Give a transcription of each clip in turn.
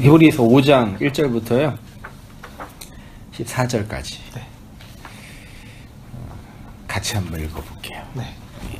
히브리서 5장 1절부터요 14절까지 네. 같이 한번 읽어볼게요. 네.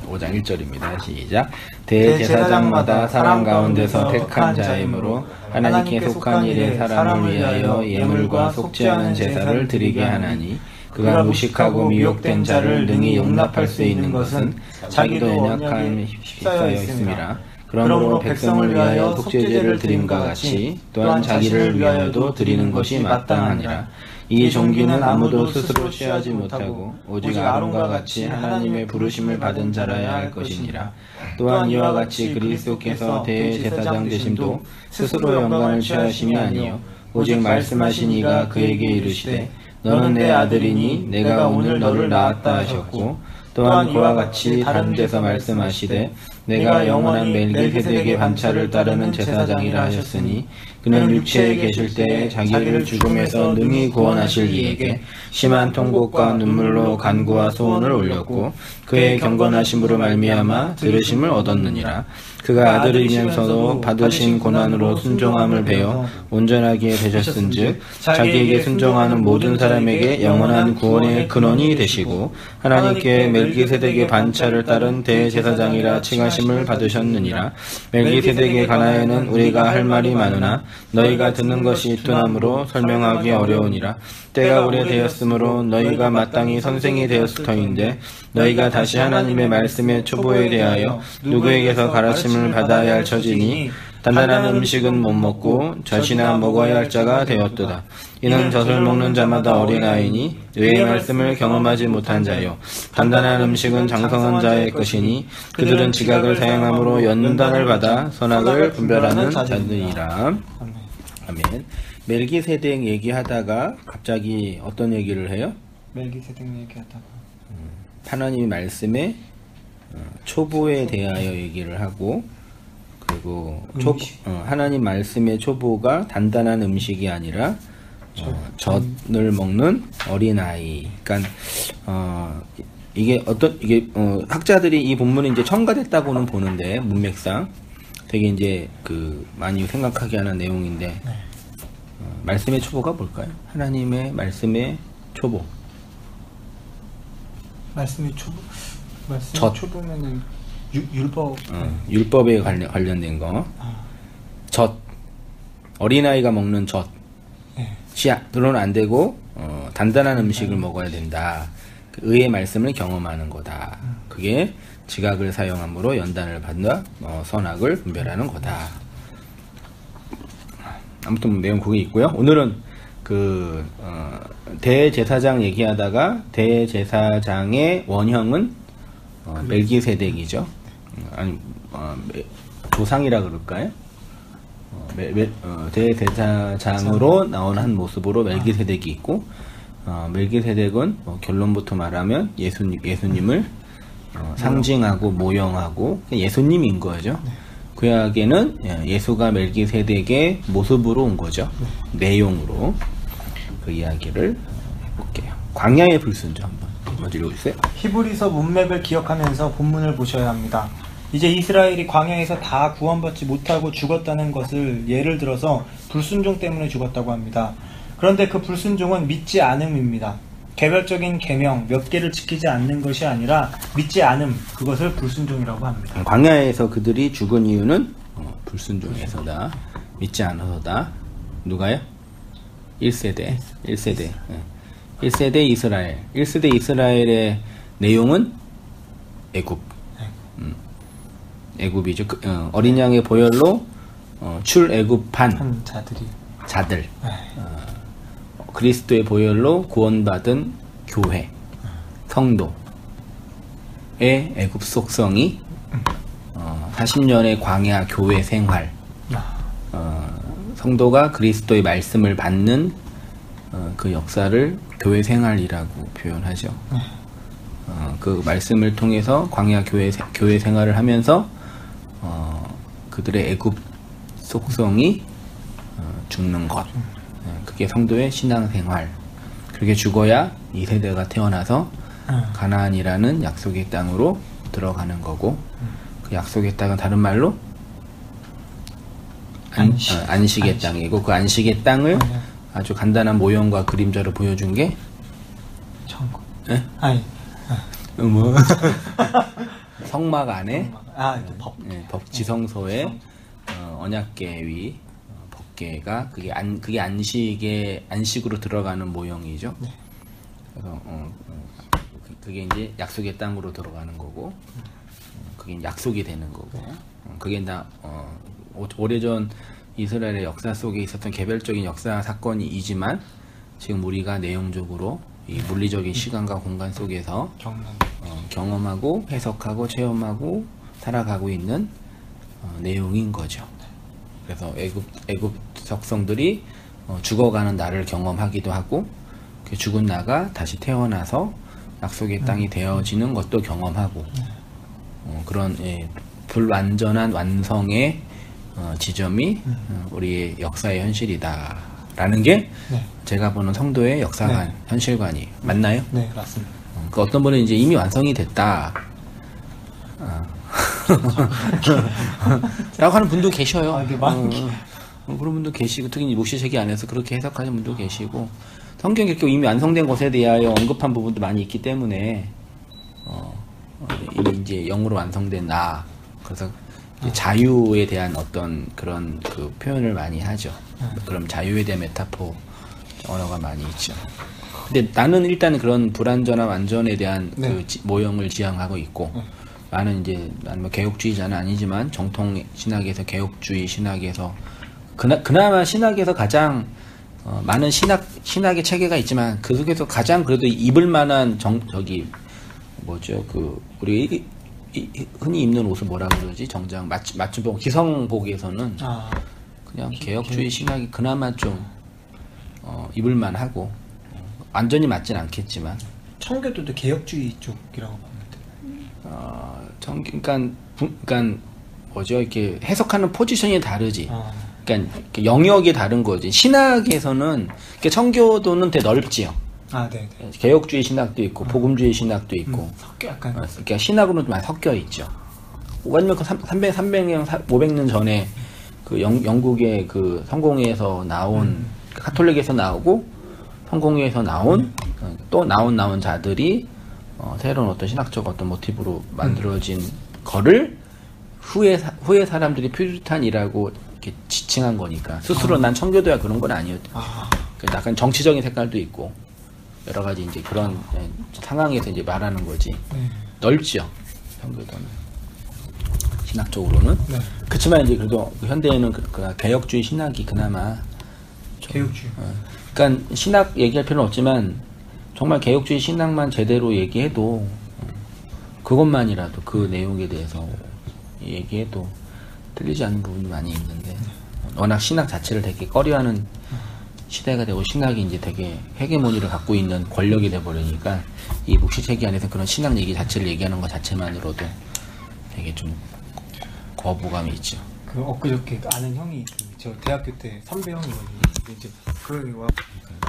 5장 1절입니다. 시작. 대제사장마다 사람 가운데서 택한 자이므로 하나님께 속한 일에 사람을 위하여 예물과 속지 않은 제사를 드리게 하나니 그가 무식하고 미혹된 자를 능히 용납할 수 있는 것은 자기도 연약함에 휩싸여 있음이라. 그러므로 백성을 위하여 속죄제를 드림과 같이 또한 자기를 위하여도 드리는 것이 마땅하니라. 이 종기는 아무도 스스로 취하지 못하고 오직 아론과 같이 하나님의 부르심을 받은 자라야 할 것이니라. 또한 이와 같이 그리스도께서 대제사장 되심도 스스로 영광을 취하심이 아니요 오직 말씀하신 이가 그에게 이르시되 너는 내 아들이니 내가 오늘 너를 낳았다 하셨고, 또한 그와 같이 다른 데서 말씀하시되 내가 영원한 멜기세덱의 반차를 따르는 제사장이라 하셨으니 그는 육체에 계실 때에 자기를 죽음에서 능히 구원하실 이에게 심한 통곡과 눈물로 간구와 소원을 올렸고 그의 경건하심으로 말미암아 들으심을 얻었느니라. 그가 아들이면서도 받으신 고난으로 순종함을 배워 온전하게 되셨은즉 자기에게 순종하는 모든 사람에게 영원한 구원의 근원이 되시고 하나님께 멜기세덱의 반차를 따른 대제사장이라 칭하심을 받으셨느니라. 멜기세덱에 관하여는 우리가 할 말이 많으나 너희가 듣는 것이 둔함으로 설명하기 어려우니라. 때가 오래되었으므로 너희가 마땅히 선생이 되었을 터인데 너희가 다시 하나님의 말씀의 초보에 대하여 누구에게서 가르침을 받아야 할 처지니 단단한 음식은 못 먹고 젖이나 먹어야 할 자가 되었도다. 이는 젖을 먹는 자마다 어린아이니 의의 말씀을 경험하지 못한 자요 단단한 음식은 장성한 자의 것이니 그들은 지각을 사용함으로 연단을 받아 선악을 분별하는 자들이라. 아멘. 멜기세덱 얘기하다가 갑자기 어떤 얘기를 해요? 멜기세덱 얘기하다가 하나님의 말씀에 초보에 대하여 얘기를 하고, 그리고 하나님 말씀의 초보가 단단한 음식이 아니라 젖을 먹는 어린아이. 그러니까 이게 학자들이 이 본문이 이제 첨가됐다고는 보는데 문맥상 되게 이제 많이 생각하게 하는 내용인데, 네. 말씀의 초보가 뭘까요? 하나님의 말씀의 초보. 말씀의 초보? 말씀의 초보면은 율법. 율법에 관련된 거. 젖. 어린아이가 먹는 젖. 네. 들어는 안 되고 단단한 음식을 먹어야 된다. 의의 말씀을 경험하는 거다. 그게 지각을 사용함으로 연단을 받는다. 선악을 분별하는 거다. 아무튼 내용 그게 있고요. 오늘은 대제사장 얘기하다가 대제사장의 원형은 멜기세덱이죠. 아니 조상이라 그럴까요? 대제사장으로 나온 한 모습으로 멜기세덱이 있고, 멜기세덱은 결론부터 말하면 예수님을 상징하고 모형하고 예수님인 거죠. 구약에는 예수가 멜기세덱의 모습으로 온 거죠. 내용으로. 그 이야기를 해볼게요. 광야의 불순종 한번 먼저 읽어주세요. 히브리서 문맥을 기억하면서 본문을 보셔야 합니다. 이제 이스라엘이 광야에서 다 구원받지 못하고 죽었다는 것을 예를 들어서 불순종 때문에 죽었다고 합니다. 그런데 그 불순종은 믿지 않음입니다. 개별적인 계명 몇 개를 지키지 않는 것이 아니라 믿지 않음, 그것을 불순종이라고 합니다. 광야에서 그들이 죽은 이유는 불순종에서다. 믿지 않아서다. 누가요? 1세대 1세대 이스라엘. 1세대 이스라엘의 내용은 애굽. 애굽이죠. 어린 양의 보혈로 출애굽한 자들. 그리스도의 보혈로 구원받은 교회, 성도의 애굽 속성이 40년의 광야 교회 생활, 성도가 그리스도의 말씀을 받는 그 역사를 교회 생활이라고 표현하죠. 그 말씀을 통해서 광야 교회 생활을 하면서 그들의 애굽 속성이 죽는 것. 그게 성도의 신앙생활. 그렇게 죽어야 2세대가 태어나서 가나안이라는 약속의 땅으로 들어가는 거고, 그 약속의 땅은 다른 말로 안식의 땅이고, 그 안식의 땅을 아주 간단한 모형과 그림자로 보여준 게 천국. 예? 아니. 뭐 성막 안에 법. 지성소에 언약궤 위 법궤가 그게 안식으로 들어가는 모형이죠. 네. 그래서 그게 이제 약속의 땅으로 들어가는 거고, 그게 약속이 되는 거고, 그게 다 오래전 이스라엘의 역사 속에 있었던 개별적인 역사 사건이지만 지금 우리가 내용적으로 이 물리적인 시간과 공간 속에서 경험하고 해석하고 체험하고 살아가고 있는 내용인 거죠. 그래서 애굽 적성들이 죽어가는 날을 경험하기도 하고, 그 죽은 나가 다시 태어나서 약속의 땅이 되어지는 것도 경험하고, 그런 불완전한 완성의 지점이 우리의 역사의 현실이다라는 게 제가 보는 성도의 역사관, 현실관이 맞나요? 네, 맞습니다. 그 어떤 분은 이제 이미 완성이 됐다 라고 하는 분도 계셔요. 그런 분도 계시고, 특히 묵시체계 안에서 그렇게 해석하는 분도 계시고, 성경에 이미 완성된 것에 대하여 언급한 부분도 많이 있기 때문에 이미 이제 영으로 완성된 나, 그래서 자유에 대한 어떤 그런 그 표현을 많이 하죠. 그럼 자유에 대한 메타포 언어가 많이 있죠. 근데 나는 일단 그런 불완전한 완전에 대한 그 모형을 지향하고 있고, 나는 이제 나는 뭐 개혁주의자는 아니지만 정통 신학에서, 개혁주의 신학에서 그나마 신학에서 가장 많은 신학의 체계가 있지만 그 속에서 가장 그래도 입을 만한 우리 흔히 입는 옷을 뭐라 그러지? 정장 맞춤복 기성복에서는 그냥 개혁주의 신학이 그나마 좀 입을 만하고, 완전히 맞진 않겠지만 청교도도 개혁주의 쪽이라고 봅니다. 그러니까 뭐죠? 이렇게 해석하는 포지션이 다르지. 그러니까 영역이 다른 거지. 신학에서는 청교도는 되게 넓지요. 네. 개혁주의 신학도 있고 복음주의 신학도 있고, 약간 그러니까 신학으로는 많이 섞여 있죠. 왜냐면 300년, 500년 전에 그 영국의 그 성공회에서 나온 카톨릭에서 나오고 성공회에서 나온 또 나온 자들이 새로운 어떤 신학적 어떤 모티브로 만들어진 거를 후에 사람들이 퓨리탄이라고 이렇게 지칭한 거니까, 스스로 난 청교도야 그런 건 아니었대. 약간 정치적인 색깔도 있고 여러 가지 이제 그런 상황에서 이제 말하는 거지. 넓죠, 청교도는 신학적으로는. 그렇지만 이제 그래도 현대에는 그 개혁주의 신학이 그나마 개혁주의. 그러니까 신학 얘기할 필요는 없지만 정말 개혁주의 신학만 제대로 얘기해도, 그것만이라도 그 내용에 대해서 얘기해도 틀리지 않은 부분이 많이 있는데, 워낙 신학 자체를 되게 꺼려하는 시대가 되고 신학이 이제 되게 헤게모니를 갖고 있는 권력이 돼버리니까 이 묵시체계 안에서 그런 신학 얘기 자체를 얘기하는 것 자체만으로도 되게 좀 거부감이 있죠. 그 엊그저께 아는 형이 저 대학교 때 선배 형이거든요. 이제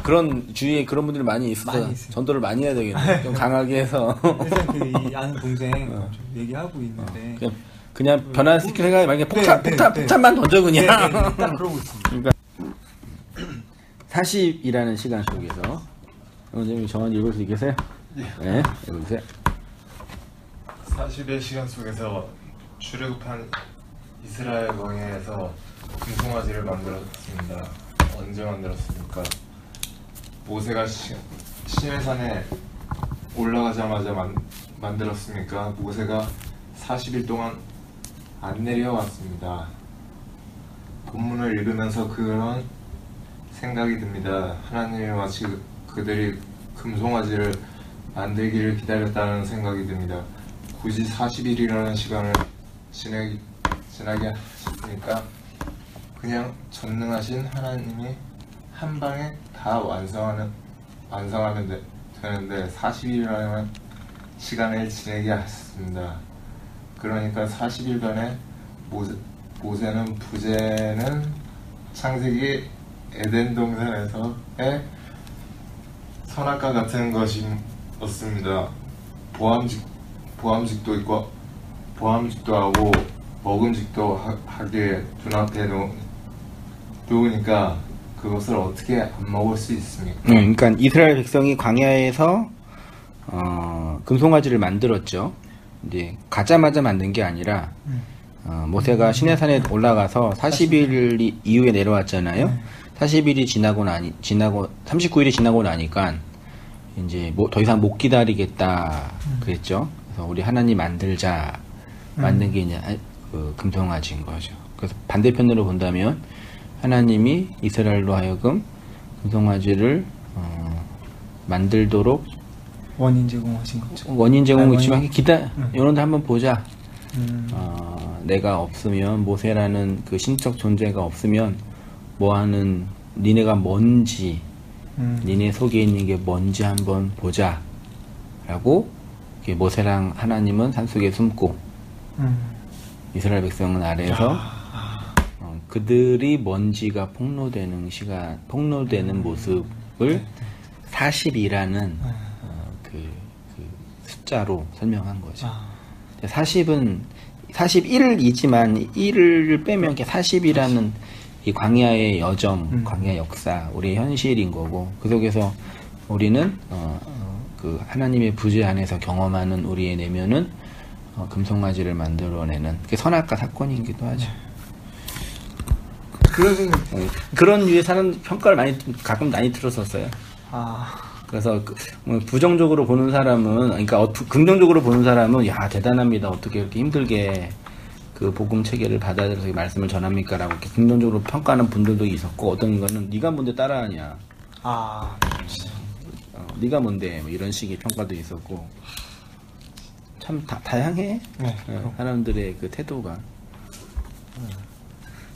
그런 주위에 그런 분들이 많이 있어서 전도를 많이 해야 되겠네. 좀 강하게 해서. 그래서 이 아는 동생 좀 얘기하고 있는데 그냥 변화시킬 생각이 만약에 폭탄만 던져 그냥. 딱 그러고 있습니다. 그러니까 40이라는 시간 속에서 선생님이 정한 읽을 수 있겠어요? 네, 읽어주세요. 40의 시간 속에서 출애굽한 이스라엘 광야에서 금송아지를 만들었습니다. 언제 만들었습니까? 모세가 시내산에 올라가자마자 만들었습니까? 모세가 40일 동안 안 내려왔습니다. 본문을 읽으면서 그런 생각이 듭니다. 하나님이 마치 그들이 금송아지를 만들기를 기다렸다는 생각이 듭니다. 굳이 40일이라는 시간을 지나게 하셨으니까 그냥 전능하신 하나님이 한 방에 다 완성하면 되는데 40일이라는 시간을 지내게 하셨습니다. 그러니까 40일간의 모세는 부제는 창세기 에덴 동산에서의 선악과 같은 것이었습니다. 보암직도 있고 보암직도 하고 먹음직도 하기에 눈앞에 좋으니까 그것을 어떻게 안 먹을 수 있습니까? 그러니까 이스라엘 백성이 광야에서 금송아지를 만들었죠. 이제 가자마자 만든 게 아니라 모세가 시내산에 올라가서 40일 이후에 내려왔잖아요. 40일이 지나고 39일이 지나고 나니까 이제 더 이상 못 기다리겠다 그랬죠. 그래서 우리 하나님 만들자 만든 게 이제 그 금송아지인 거죠. 그래서 반대편으로 본다면 하나님이 이스라엘로 하여금 금송아지를 만들도록 원인 제공하신 거죠. 원인 제공이 있지만 요런데 한번 보자. 내가 없으면 모세라는 그 신적 존재가 없으면 뭐하는 니네가 뭔지 니네 속에 있는 게 뭔지 한번 보자 라고 모세랑 하나님은 산속에 숨고 이스라엘 백성은 아래에서 그들이 먼지가 폭로되는 모습을 40이라는 그 숫자로 설명한 거죠. 41이지만 1을 빼면 40이라는 이 광야의 여정, 광야 역사, 우리의 현실인 거고, 그 속에서 우리는 그 하나님의 부재 안에서 경험하는 우리의 내면은 금송아지를 만들어내는 그게 선악과 사건이기도 하죠. 그런 류의 사람 평가를 가끔 많이 들었었어요. 그래서 부정적으로 보는 사람은, 그러니까 긍정적으로 보는 사람은 야 대단합니다. 어떻게 이렇게 힘들게 그 복음 체계를 받아들여서 말씀을 전합니까? 라고 이렇게 긍정적으로 평가하는 분들도 있었고, 어떤 거는 네가 뭔데 따라하냐. 네가 뭔데 뭐 이런 식의 평가도 있었고, 참 다양해. 사람들의 그 태도가.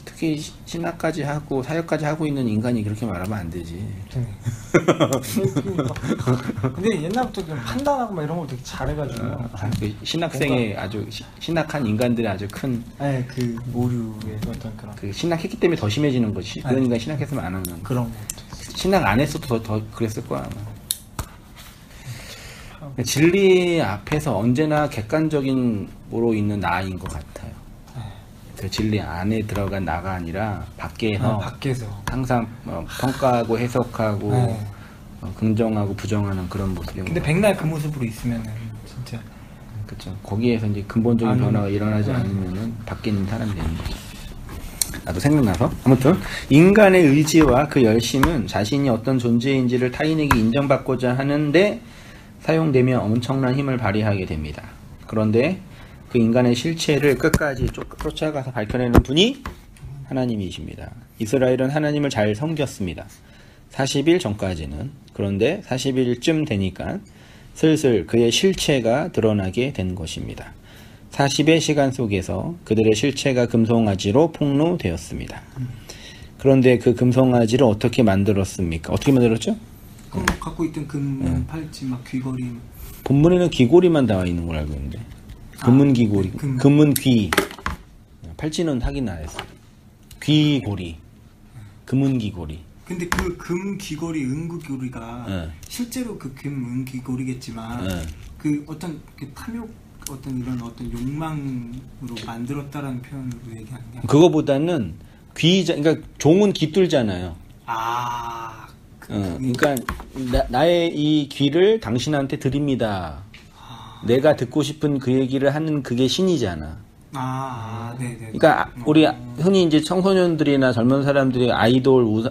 특히 신학까지 하고 사역까지 하고 있는 인간이 그렇게 말하면 안 되지. 근데 옛날부터 좀 판단하고 막 이런 거 되게 잘해가지고. 그 신학생의 아주 신학한 인간들의 아주 큰 그 오류의 어떤 그런. 그 신학했기 때문에 더 심해지는 거지. 그러니까 신학했으면 안 하는. 그런 거. 신학 안 했어도 더 그랬을 거야 아마. 진리 앞에서 언제나 객관적인으로 있는 나인 것 같아요. 그 진리 안에 들어간 나가 아니라 밖에서 항상 평가하고 해석하고 긍정하고 부정하는 그런 모습인 근데 백날 그 모습으로 있으면은 진짜 그렇죠. 거기에서 이제 근본적인 변화가 일어나지 않으면은 밖에 있는 사람이 되는 거죠. 나도 생각나서 아무튼 인간의 의지와 그 열심은 자신이 어떤 존재인지를 타인에게 인정받고자 하는데 사용되며 엄청난 힘을 발휘하게 됩니다. 그런데 그 인간의 실체를 끝까지 쫓아가서 밝혀내는 분이 하나님이십니다. 이스라엘은 하나님을 잘 섬겼습니다. 40일 전까지는. 그런데 40일쯤 되니까 슬슬 그의 실체가 드러나게 된 것입니다. 40의 시간 속에서 그들의 실체가 금송아지로 폭로되었습니다. 그런데 그 금송아지를 어떻게 만들었습니까? 어떻게 만들었죠? 갖고 있던 금 팔찌 막 귀걸이. 본문에는 귀고리만 나와 있는 걸 알고 있는데. 금은 귀고리, 금은 귀. 팔찌는 확인 안 했어요. 귀고리, 금은 귀고리. 근데 그 금 귀걸이, 은구 귀걸이가 실제로 그 금, 은 귀걸이겠지만 그 어떤 그 탐욕, 어떤 이런 어떤 욕망으로 만들었다라는 표현으로 얘기하는 게. 그거보다는 그러니까 종은 귀뚫잖아요. 그러니까 나의 이 귀를 당신한테 드립니다. 내가 듣고 싶은 그 얘기를 하는 그게 신이잖아. 네네. 그러니까 우리 흔히 이제 청소년들이나 젊은 사람들이 아이돌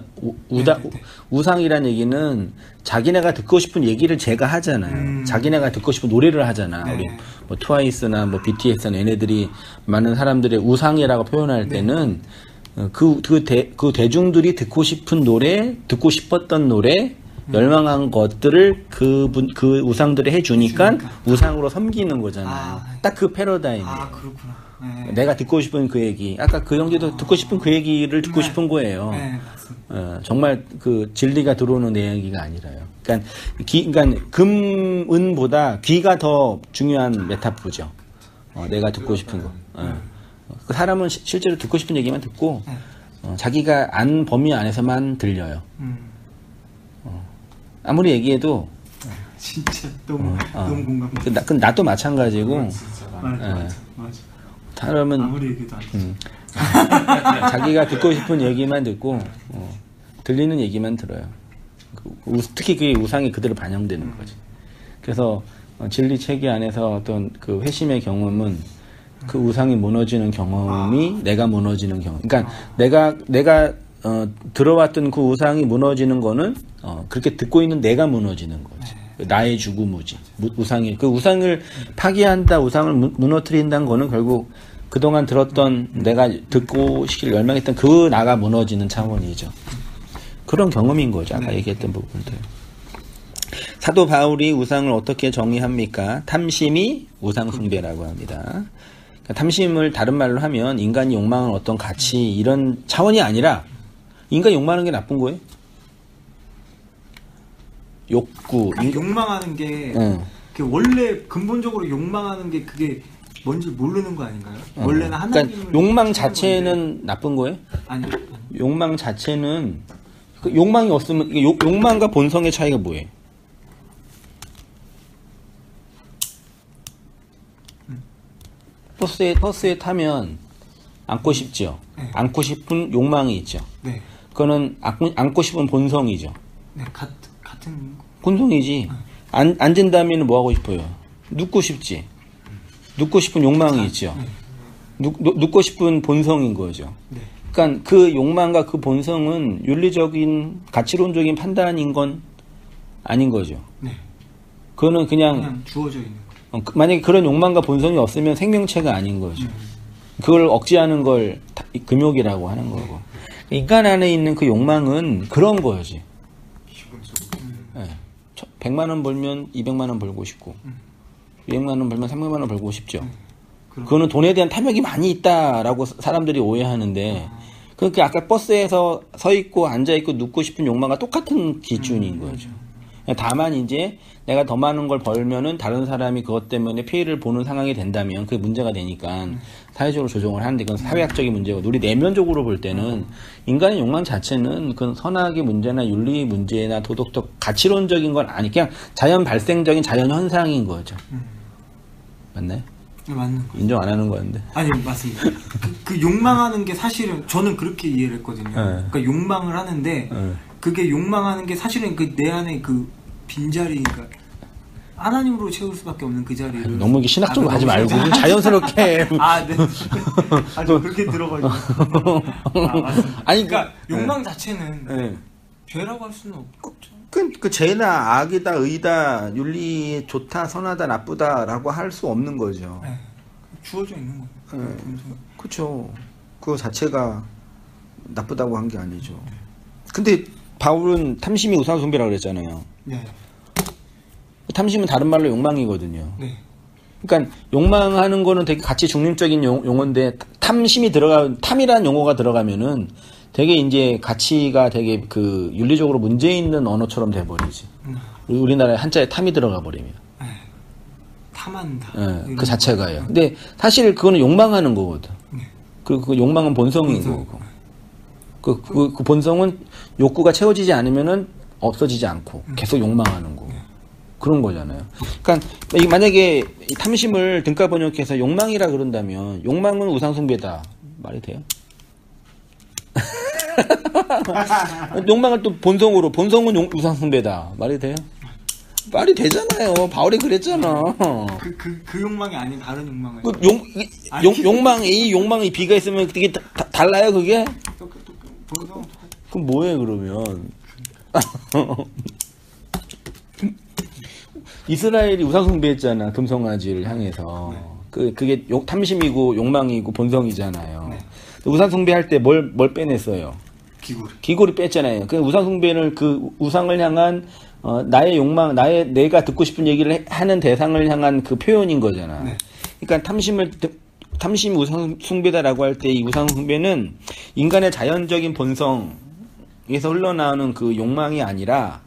우상이란 얘기는 자기네가 듣고 싶은 얘기를 제가 하잖아요. 자기네가 듣고 싶은 노래를 하잖아. 우리 뭐 트와이스나 뭐 BTS나 얘네들이 많은 사람들의 우상이라고 표현할 때는 그 대중들이 듣고 싶은 노래, 듣고 싶었던 노래, 열망한 것들을 그 우상들이 해주니까 우상으로 섬기는 거잖아요. 딱 그 패러다임이에요. 그렇구나. 내가 듣고 싶은 그 얘기. 아까 그 형제도 듣고 싶은 그 얘기를 듣고 싶은 거예요. 맞습니다. 정말 그 진리가 들어오는 내 얘기가 아니라요. 그러니까 금은보다 귀가 더 중요한 메타포죠. 내가 듣고 싶은 거. 그 사람은 실제로 듣고 싶은 얘기만 듣고 자기가 안 범위 안에서만 들려요. 아무리 얘기해도 진짜 너무 공감. 나도 마찬가지고. 맞아. 사람은 아무리 얘기도 안 돼. 자기가 듣고 싶은 얘기만 듣고 들리는 얘기만 들어요. 특히 그게 우상이 그대로 반영되는 거지. 그래서 진리 체계 안에서 어떤 그 회심의 경험은 그 우상이 무너지는 경험이 내가 무너지는 경험. 그러니까 내가 들어왔던 그 우상이 무너지는 거는 그렇게 듣고 있는 내가 무너지는 거지. 나의 죽음이지. 우상이 그 우상을 파괴한다, 우상을 무너뜨린다는 거는 결국 그동안 들었던 내가 듣고 싶기를 열망했던 그 나가 무너지는 차원이죠. 그런 경험인 거죠. 아까 얘기했던 부분들. 사도 바울이 우상을 어떻게 정의합니까? 탐심이 우상 숭배라고 합니다. 그러니까 탐심을 다른 말로 하면 인간이 욕망하는 어떤 가치 이런 차원이 아니라 인간이 욕망하는 게 나쁜 거예요? 욕구. 욕망하는 게 원래 근본적으로 욕망하는 게 그게 뭔지 모르는 거 아닌가요? 원래는 하나님을 그러니까 욕망 자체는 나쁜 거예요? 아니요. 욕망 자체는 그 욕망이 없으면 욕망과 본성의 차이가 뭐예요? 버스에 타면 앉고 싶죠. 네. 앉고 싶은 욕망이 있죠. 네. 그거는 앉고 싶은 본성이죠. 네, 같은 본성이지. 앉은 다음에는 뭐 하고 싶어요? 눕고 싶지. 눕고 싶은 욕망이 있죠. 눕고 싶은 본성인 거죠. 네. 그러니까 그 욕망과 그 본성은 윤리적인 가치론적인 판단인 건 아닌 거죠. 네. 그거는 그냥 주어져 있는 거. 만약에 그런 욕망과 본성이 없으면 생명체가 아닌 거죠. 그걸 억제하는 걸 금욕이라고 하는 거고. 인간 안에 있는 그 욕망은 그런 거지. 네. 100만 원 벌면 200만 원 벌고 싶고 200만 원 벌면 300만 원 벌고 싶죠. 그거는 돈에 대한 탐욕이 많이 있다라고 사람들이 오해하는데 그러니까 아까 버스에서 서 있고 앉아 있고 눕고 싶은 욕망과 똑같은 기준인 거죠. 다만 이제 내가 더 많은 걸 벌면은 다른 사람이 그것 때문에 피해를 보는 상황이 된다면 그게 문제가 되니까 사회적으로 조정을 하는데 그건 사회학적인 문제고 우리 내면적으로 볼 때는 인간의 욕망 자체는 그건 선악의 문제나 윤리 문제나 도덕적 가치론적인 건 아니 그냥 자연 발생적인 자연 현상인 거죠. 맞나요? 네, 맞는 거. 인정 안 하는 거였는데. 아니 맞습니다. 그 욕망하는 게 사실은 저는 그렇게 이해를 했거든요. 그러니까 욕망을 하는데 그게 욕망하는 게 사실은 그 내 안에 그 빈자리니까 하나님으로 채울 수밖에 없는 그 자리를 너무 이게 신학적으로 하지 말고 좀 자연스럽게 아, 네. 아주 그렇게 들어가지고 맞습니다. 아니 그러니까 욕망 자체는 죄라고 할 수는 없죠. 그 죄나 악이다 의다 윤리 좋다 선하다 나쁘다라고 할 수 없는 거죠. 네. 주어져 있는 거예요. 그렇죠. 그거 자체가 나쁘다고 한 게 아니죠. 근데 바울은 탐심이 우상 숭배라고 그랬잖아요. 네. 탐심은 다른 말로 욕망이거든요. 네. 그러니까 욕망하는 거는 되게 가치 중립적인 용어인데 탐이라는 용어가 들어가면은 되게 이제 가치가 되게 그 윤리적으로 문제 있는 언어처럼 돼버리지. 우리나라에 한자에 탐이 들어가 버리면. 네. 탐한다. 네, 그 자체가요. 근데 사실 그거는 욕망하는 거거든. 네. 그 용망은 본성인 거고. 그 본성은 욕구가 채워지지 않으면은 없어지지 않고 계속 욕망하는 거고. 그런 거잖아요. 그러니까 만약에 탐심을 등가 번역해서 욕망이라 그런다면 욕망은 우상숭배다 말이 돼요? 욕망을 또 본성은 우상숭배다 말이 돼요? 말이 되잖아요. 바울이 그랬잖아. 그 욕망이 아닌 다른 욕망을. 욕망 A, 욕망 B가 있으면 되게 달라요, 그게? 그럼 뭐해, 그러면? 이스라엘이 우상숭배했잖아, 금송아지를 향해서. 그게 탐심이고, 욕망이고, 본성이잖아요. 네. 우상숭배할 때 뭘 빼냈어요? 기구를 뺐잖아요. 그 우상숭배는 그 우상을 향한 나의 욕망, 내가 듣고 싶은 얘기를 하는 대상을 향한 그 표현인 거잖아. 네. 그러니까 탐심이 우상숭배다라고 할 때 이 우상숭배는 인간의 자연적인 본성에서 흘러나오는 그 욕망이 아니라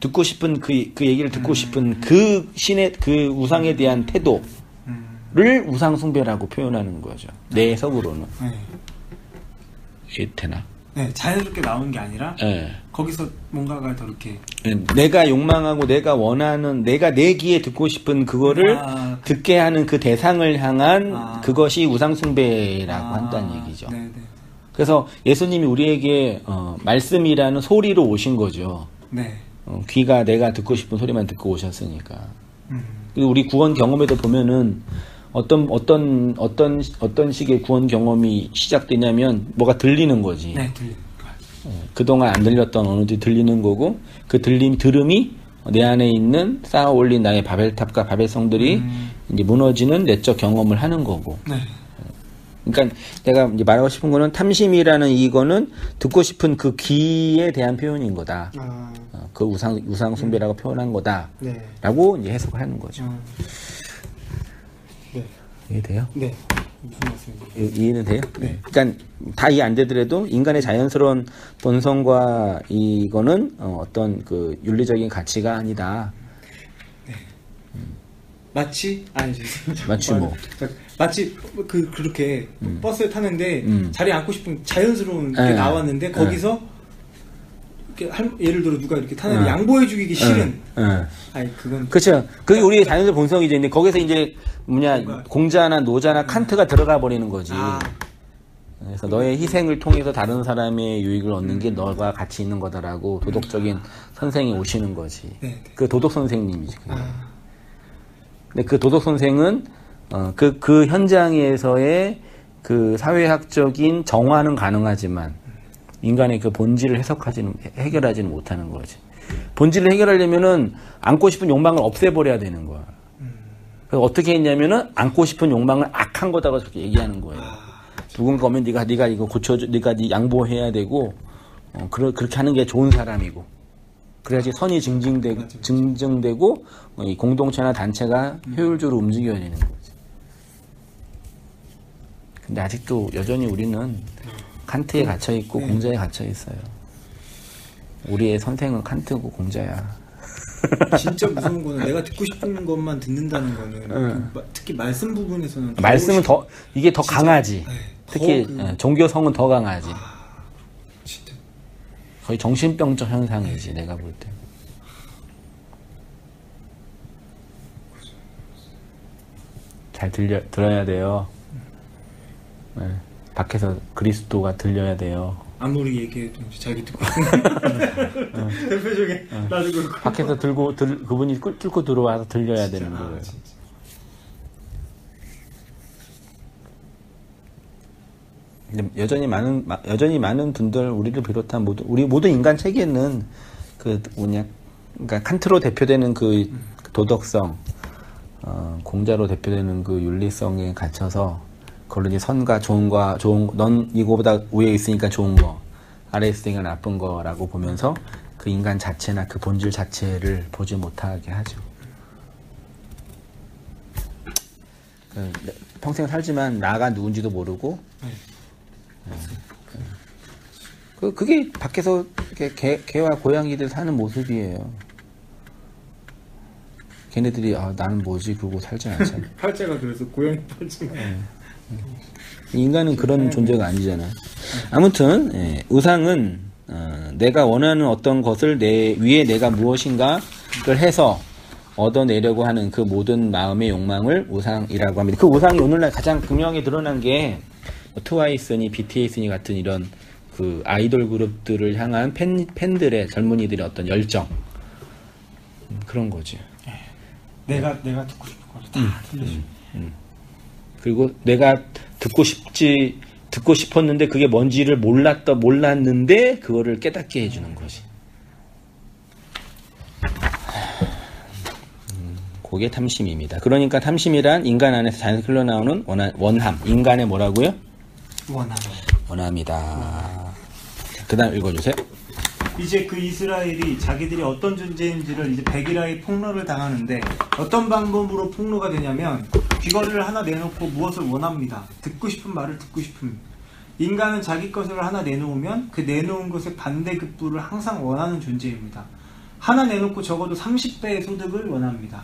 듣고 싶은 그 얘기를 듣고 싶은 그 신의 그 우상에 대한 태도를 우상숭배라고 표현하는 거죠. 내 해석으로는. 네. 이해 되나? 네, 자연스럽게 나오는 게 아니라 네. 거기서 뭔가가 더 이렇게 내가 욕망하고 내가 원하는 내가 내 귀에 듣고 싶은 그거를 듣게 하는 그 대상을 향한 그것이 우상숭배라고 한다는 얘기죠. 네네. 그래서 예수님이 우리에게 말씀이라는 소리로 오신 거죠. 네. 귀가 내가 듣고 싶은 소리만 듣고 오셨으니까. 그리고 우리 구원 경험에도 보면은 어떤 식의 구원 경험이 시작되냐면 뭐가 들리는 거지. 네, 들리는 그동안 안 들렸던 언어들이 들리는 거고 그 들음이 내 안에 있는 쌓아 올린 나의 바벨탑과 바벨성들이 이제 무너지는 내적 경험을 하는 거고. 네. 그러니까 내가 이제 말하고 싶은 거는 탐심이라는 이거는 듣고 싶은 그 귀에 대한 표현인 거다. 그 우상 숭배라고 표현한 거다라고 네. 이제 해석하는 거죠. 네. 이해돼요? 네. 무슨 말씀이세요? 이해는 돼요? 네. 그러니까 다 이해 안 되더라도 인간의 자연스러운 본성과 이거는 어떤 그 윤리적인 가치가 아니다. 네. 마치 마치 뭐? 마치 그렇게 버스에 타는데 자리에 앉고 싶은 자연스러운 게 나왔는데 거기서 이렇게 예를 들어 누가 이렇게 타는데 양보해주기 싫은. 아니 그건 그렇죠. 그게 우리의 자연스러운 본성이죠. 근데 거기서 이제 공자나 노자나 칸트가 들어가 버리는 거지. 그래서 너의 희생을 통해서 다른 사람의 유익을 얻는 게 너가 가치 있는 거다라고 도덕적인 선생이 오시는 거지. 네. 그 도덕 선생님이지. 근데 그 도덕 선생은 그 현장에서의 그 사회학적인 정화는 가능하지만 인간의 그 본질을 해결하지는 못하는 거지. 본질을 해결하려면은 안고 싶은 욕망을 없애버려야 되는 거야. 그래서 어떻게 했냐면은 안고 싶은 욕망을 악한 거다고 그렇게 얘기하는 거예요. 누군가 오면 네가 이거 고쳐줘, 네가 양보해야 되고, 그렇게 하는 게 좋은 사람이고, 그래야지 선이 증정되고, 이 공동체나 단체가 효율적으로 움직여야 되는 거지. 근데 아직도 여전히 우리는 칸트에 갇혀 있고 공자에 갇혀 있어요. 우리의 선생은 칸트고 공자야. 진짜 무서운 거는 내가 듣고 싶은 것만 듣는다는 거는 특히 말씀 부분에서는 말씀은 이게 더 강하지. 네, 특히 종교성은 더 강하지. 진짜 거의 정신병적 현상이지 내가 볼 때. 잘 들어야 돼요. 네. 밖에서 그리스도가 들려야 돼요. 아무리 얘기해도 자기 듣고 대표적인 나도 그렇고 밖에서 그분이 뚫고 들어와서 들려야 진짜, 되는 거예요. 근데 여전히 많은 분들 우리를 비롯한 우리 모든 인간 체계는 그러니까 칸트로 대표되는 그 도덕성, 공자로 대표되는 그 윤리성에 갇혀서 그걸로 이제 선과 좋은 넌 이거보다 위에 있으니까 좋은 거, 아래에 있으니까 나쁜 거라고 보면서 그 인간 자체나 그 본질 자체를 보지 못하게 하죠. 평생 살지만 나가 누군지도 모르고, 그게 밖에서 개와 고양이들 사는 모습이에요. 걔네들이 나는 뭐지 그러고 살지 않잖아. 팔자가 그래서 고양이 팔자가. 인간은 그런 존재가 아니잖아. 아무튼 우상은 내가 원하는 어떤 것을 내 위에 내가 무엇인가를 해서 얻어내려고 하는 그 모든 마음의 욕망을 우상이라고 합니다. 그 우상이 오늘날 가장 극명하게 드러난 게 트와이스니 BTS니 같은 이런 그 아이돌 그룹들을 향한 팬들의 젊은이들의 어떤 열정, 그런 거지. 내가 듣고 싶은 걸 다 들려주고. 그리고 내가 듣고 싶었는데 그게 뭔지를 몰랐는데 그거를 깨닫게 해주는 거지. 그게 탐심입니다. 그러니까 탐심이란 인간 안에서 자연스럽게 흘러나오는 원함. 인간의 뭐라고요? 원함이다. 그 다음 읽어주세요. 이제 그 이스라엘이 자기들이 어떤 존재인지를 이제 백일하에 폭로를 당하는데 어떤 방법으로 폭로가 되냐면 귀걸이를 하나 내놓고 무엇을 원합니다. 듣고 싶은 말을 듣고 싶음. 인간은 자기 것을 하나 내놓으면 그 내놓은 것의 반대급부를 항상 원하는 존재입니다. 하나 내놓고 적어도 30배의 소득을 원합니다.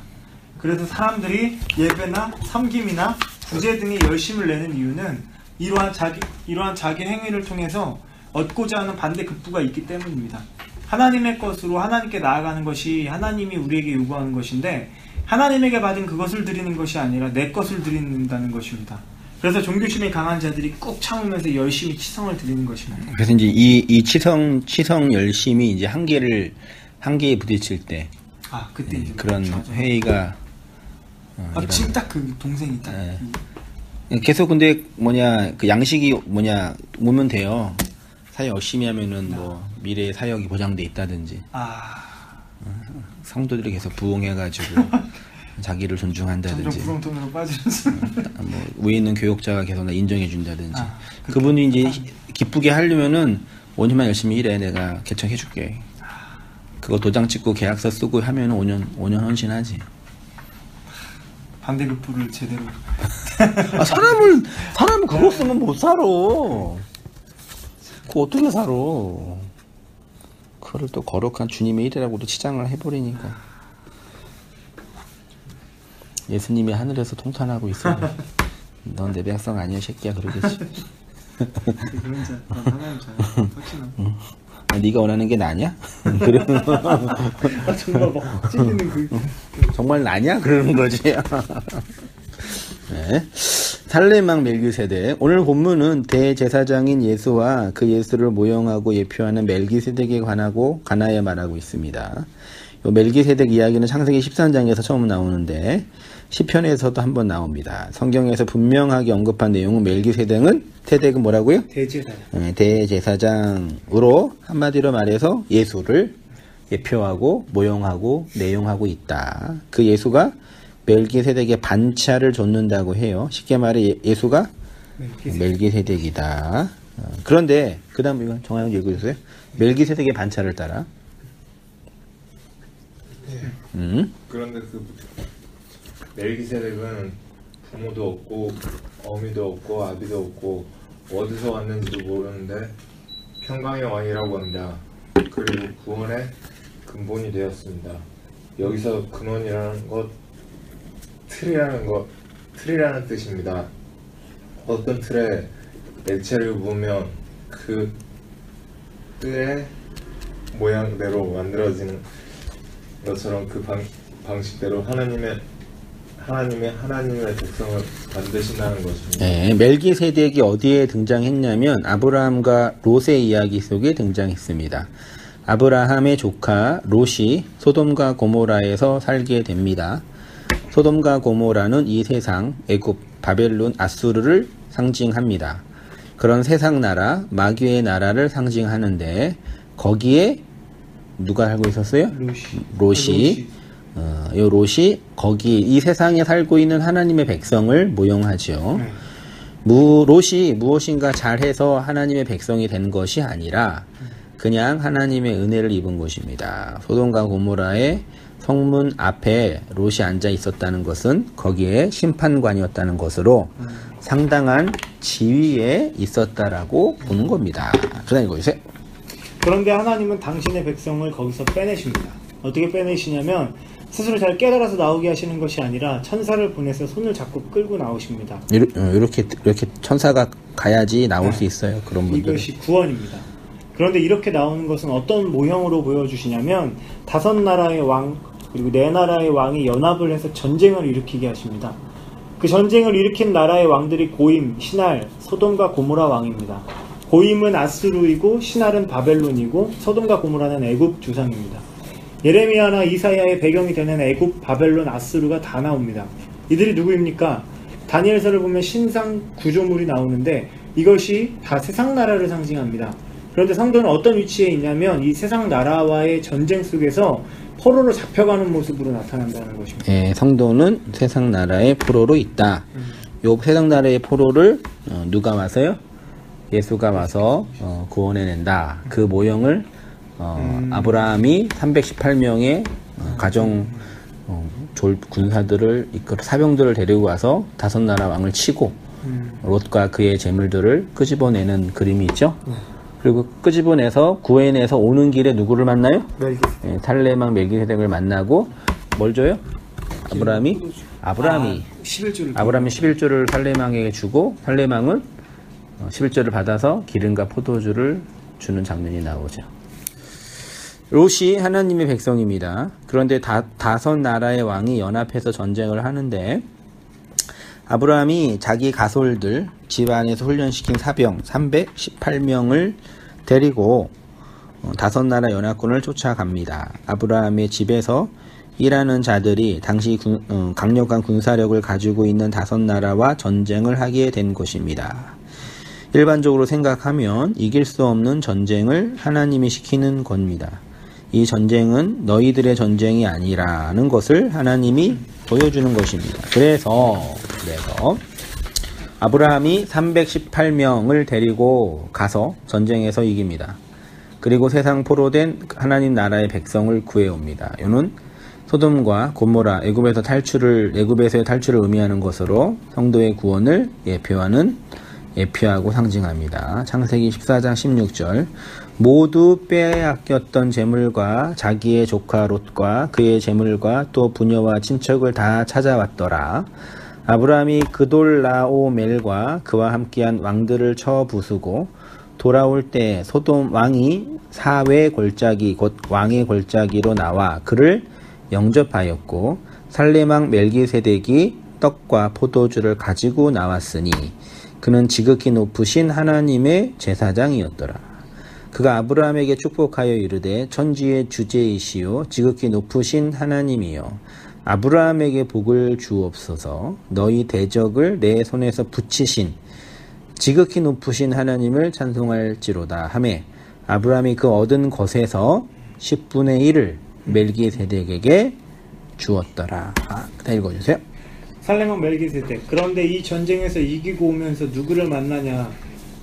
그래서 사람들이 예배나 섬김이나 구제 등의 열심을 내는 이유는 이러한 자기 행위를 통해서 얻고자 하는 반대급부가 있기 때문입니다. 하나님의 것으로 하나님께 나아가는 것이 하나님이 우리에게 요구하는 것인데 하나님에게 받은 그것을 드리는 것이 아니라 내 것을 드린다는 것입니다. 그래서 종교심이 강한 자들이 꾹 참으면서 열심히 치성을 드리는 것입니다. 그래서 이제 이 치성 열심이 이제 한계에 부딪힐 때 그때 이제 그런 맞아. 회의가 지금 딱 그 동생이 딱 계속 근데 그 양식이 오면 돼요. 사역 열심히 하면은 뭐 미래의 사역이 보장돼 있다든지. 성도들이 계속 부응해가지고 자기를 존중한다든지. 점점 구렁텅이로 빠지면서. 뭐 위에 있는 교역자가 계속 나 인정해준다든지. 그분이 이제 기쁘게 하려면은 5년만 열심히 일해. 내가 개척해줄게. 그거 도장 찍고 계약서 쓰고 하면 5년 헌신하지. 반대급부를 제대로. 사람은 그거 쓰면 못 살아. 그거 어떻게 살아. 그거를 또 거룩한 주님의 일이라고도 치장을 해버리니까. 예수님이 하늘에서 통탄하고 있어. 넌 내 백성 아니야 새끼야 그러겠지. 그런 자, 넌 하나님 자야. 확신하고. 네가 원하는 게 나냐? 그러면 정말 막 찔리는 그. 정말 나냐? 그러는 거지. 네. 살레망 멜기세덱. 오늘 본문은 대제사장인 예수와 그 예수를 모형하고 예표하는 멜기세덱에 관하여 말하고 있습니다. 이 멜기세덱 이야기는 창세기 13장에서 처음 나오는데 시편에서도 한번 나옵니다. 성경에서 분명하게 언급한 내용은 멜기세덱은 뭐라고요? 대제사장. 대제사장으로 한마디로 말해서 예수를 예표하고 모형하고 내용하고 있다. 그 예수가 멜기세덱의 반차를 줬는다고 해요. 쉽게 말해 예수가 멜기세덱이다. 그런데 그 다음 이거 정하영 읽어주세요. 멜기세덱의 반차를 따라. 그런데 그 멜기세덱은 부모도 없고 어미도 없고 아비도 없고 어디서 왔는지도 모르는데 평강의 왕이라고 합니다. 그리고 구원의 근본이 되었습니다. 여기서 근원이라는 것, 틀이라는 뜻입니다. 어떤 틀에 액체를 부으면 그 틀의 모양대로 만들어지는 것처럼 그 방식대로 하나님의 백성을 만드신다는 것입니다. 네, 멜기세덱이 어디에 등장했냐면 아브라함과 롯의 이야기 속에 등장했습니다. 아브라함의 조카 롯이 소돔과 고모라에서 살게 됩니다. 소돔과 고모라는 이 세상, 애굽, 바벨론, 아수르를 상징합니다. 그런 세상 나라, 마귀의 나라를 상징하는데 거기에 누가 살고 있었어요? 롯이. 롯이 거기 이 세상에 살고 있는 하나님의 백성을 모형하죠. 롯이 무엇인가 잘해서 하나님의 백성이 된 것이 아니라 그냥 하나님의 은혜를 입은 것입니다. 소돔과 고모라의 성문 앞에 롯이 앉아 있었다는 것은 거기에 심판관이었다는 것으로 상당한 지위에 있었다라고 보는 겁니다. 그다음 읽어주세요. 그런데 하나님은 당신의 백성을 거기서 빼내십니다. 어떻게 빼내시냐면 스스로 잘 깨달아서 나오게 하시는 것이 아니라 천사를 보내서 손을 잡고 끌고 나오십니다. 이렇게 천사가 가야지 나올 수 있어요. 그런 분들. 이것이 구원입니다. 그런데 이렇게 나오는 것은 어떤 모형으로 보여주시냐면 5나라의 왕 그리고 4나라의 왕이 연합을 해서 전쟁을 일으키게 하십니다. 그 전쟁을 일으킨 나라의 왕들이 고임, 시날, 소돔과 고모라 왕입니다. 고임은 아수르이고 시날은 바벨론이고 소돔과 고모라는 애굽 조상입니다. 예레미야나 이사야의 배경이 되는 애굽, 바벨론, 아수르가 다 나옵니다. 이들이 누구입니까? 다니엘서를 보면 신상 구조물이 나오는데 이것이 다 세상 나라를 상징합니다. 그런데 성도는 어떤 위치에 있냐면 이 세상 나라와의 전쟁 속에서 포로로 잡혀가는 모습으로 나타난다는 것입니다. 네, 성도는 세상 나라의 포로로 있다. 요 세상 나라의 포로를 누가 와서요? 예수가 와서 구원해낸다. 그 모형을 아브라함이 318명의 가정 군사들을 이끌어 사병들을 데리고 와서 5나라 왕을 치고 롯과 그의 재물들을 끄집어내는 그림이 있죠. 그리고 끄집어내서 구해내서 오는 길에 누구를 만나요? 네, 살레망 멜기세덱을 만나고 뭘 줘요? 아브라함이 11조를 살레망에게 주고 살레망은 11조를 받아서 기름과 포도주를 주는 장면이 나오죠. 롯이 하나님의 백성입니다. 그런데 다섯 나라의 왕이 연합해서 전쟁을 하는데 아브라함이 자기 가솔들 집안에서 훈련시킨 사병 318명을 데리고 다섯 나라 연합군을 쫓아갑니다. 아브라함의 집에서 일하는 자들이 당시 강력한 군사력을 가지고 있는 다섯 나라와 전쟁을 하게 된 것입니다. 일반적으로 생각하면 이길 수 없는 전쟁을 하나님이 시키는 겁니다. 이 전쟁은 너희들의 전쟁이 아니라는 것을 하나님이 보여주는 것입니다. 그래서 아브라함이 318명을 데리고 가서 전쟁에서 이깁니다. 그리고 세상 포로된 하나님 나라의 백성을 구해옵니다. 이는 소돔과 고모라 애굽에서의 탈출을 의미하는 것으로 성도의 구원을 예표하고 상징합니다. 창세기 14장 16절 모두 빼앗겼던 재물과 자기의 조카 롯과 그의 재물과 또 부녀와 친척을 다 찾아왔더라. 아브라함이 그돌라오멜과 그와 함께한 왕들을 쳐 부수고 돌아올 때 소돔 왕이 사외 골짜기 곧 왕의 골짜기로 나와 그를 영접하였고 살레망 멜기세덱이 떡과 포도주를 가지고 나왔으니 그는 지극히 높으신 하나님의 제사장이었더라. 그가 아브라함에게 축복하여 이르되 천지의 주제이시오 지극히 높으신 하나님이여 아브라함에게 복을 주옵소서. 너희 대적을 내 손에서 붙이신 지극히 높으신 하나님을 찬송할지로다 하매 아브라함이 그 얻은 것에서 10분의 1을 멜기세덱에게 주었더라. 다 읽어주세요. 살레망 멜기세덱. 그런데 이 전쟁에서 이기고 오면서 누구를 만나냐?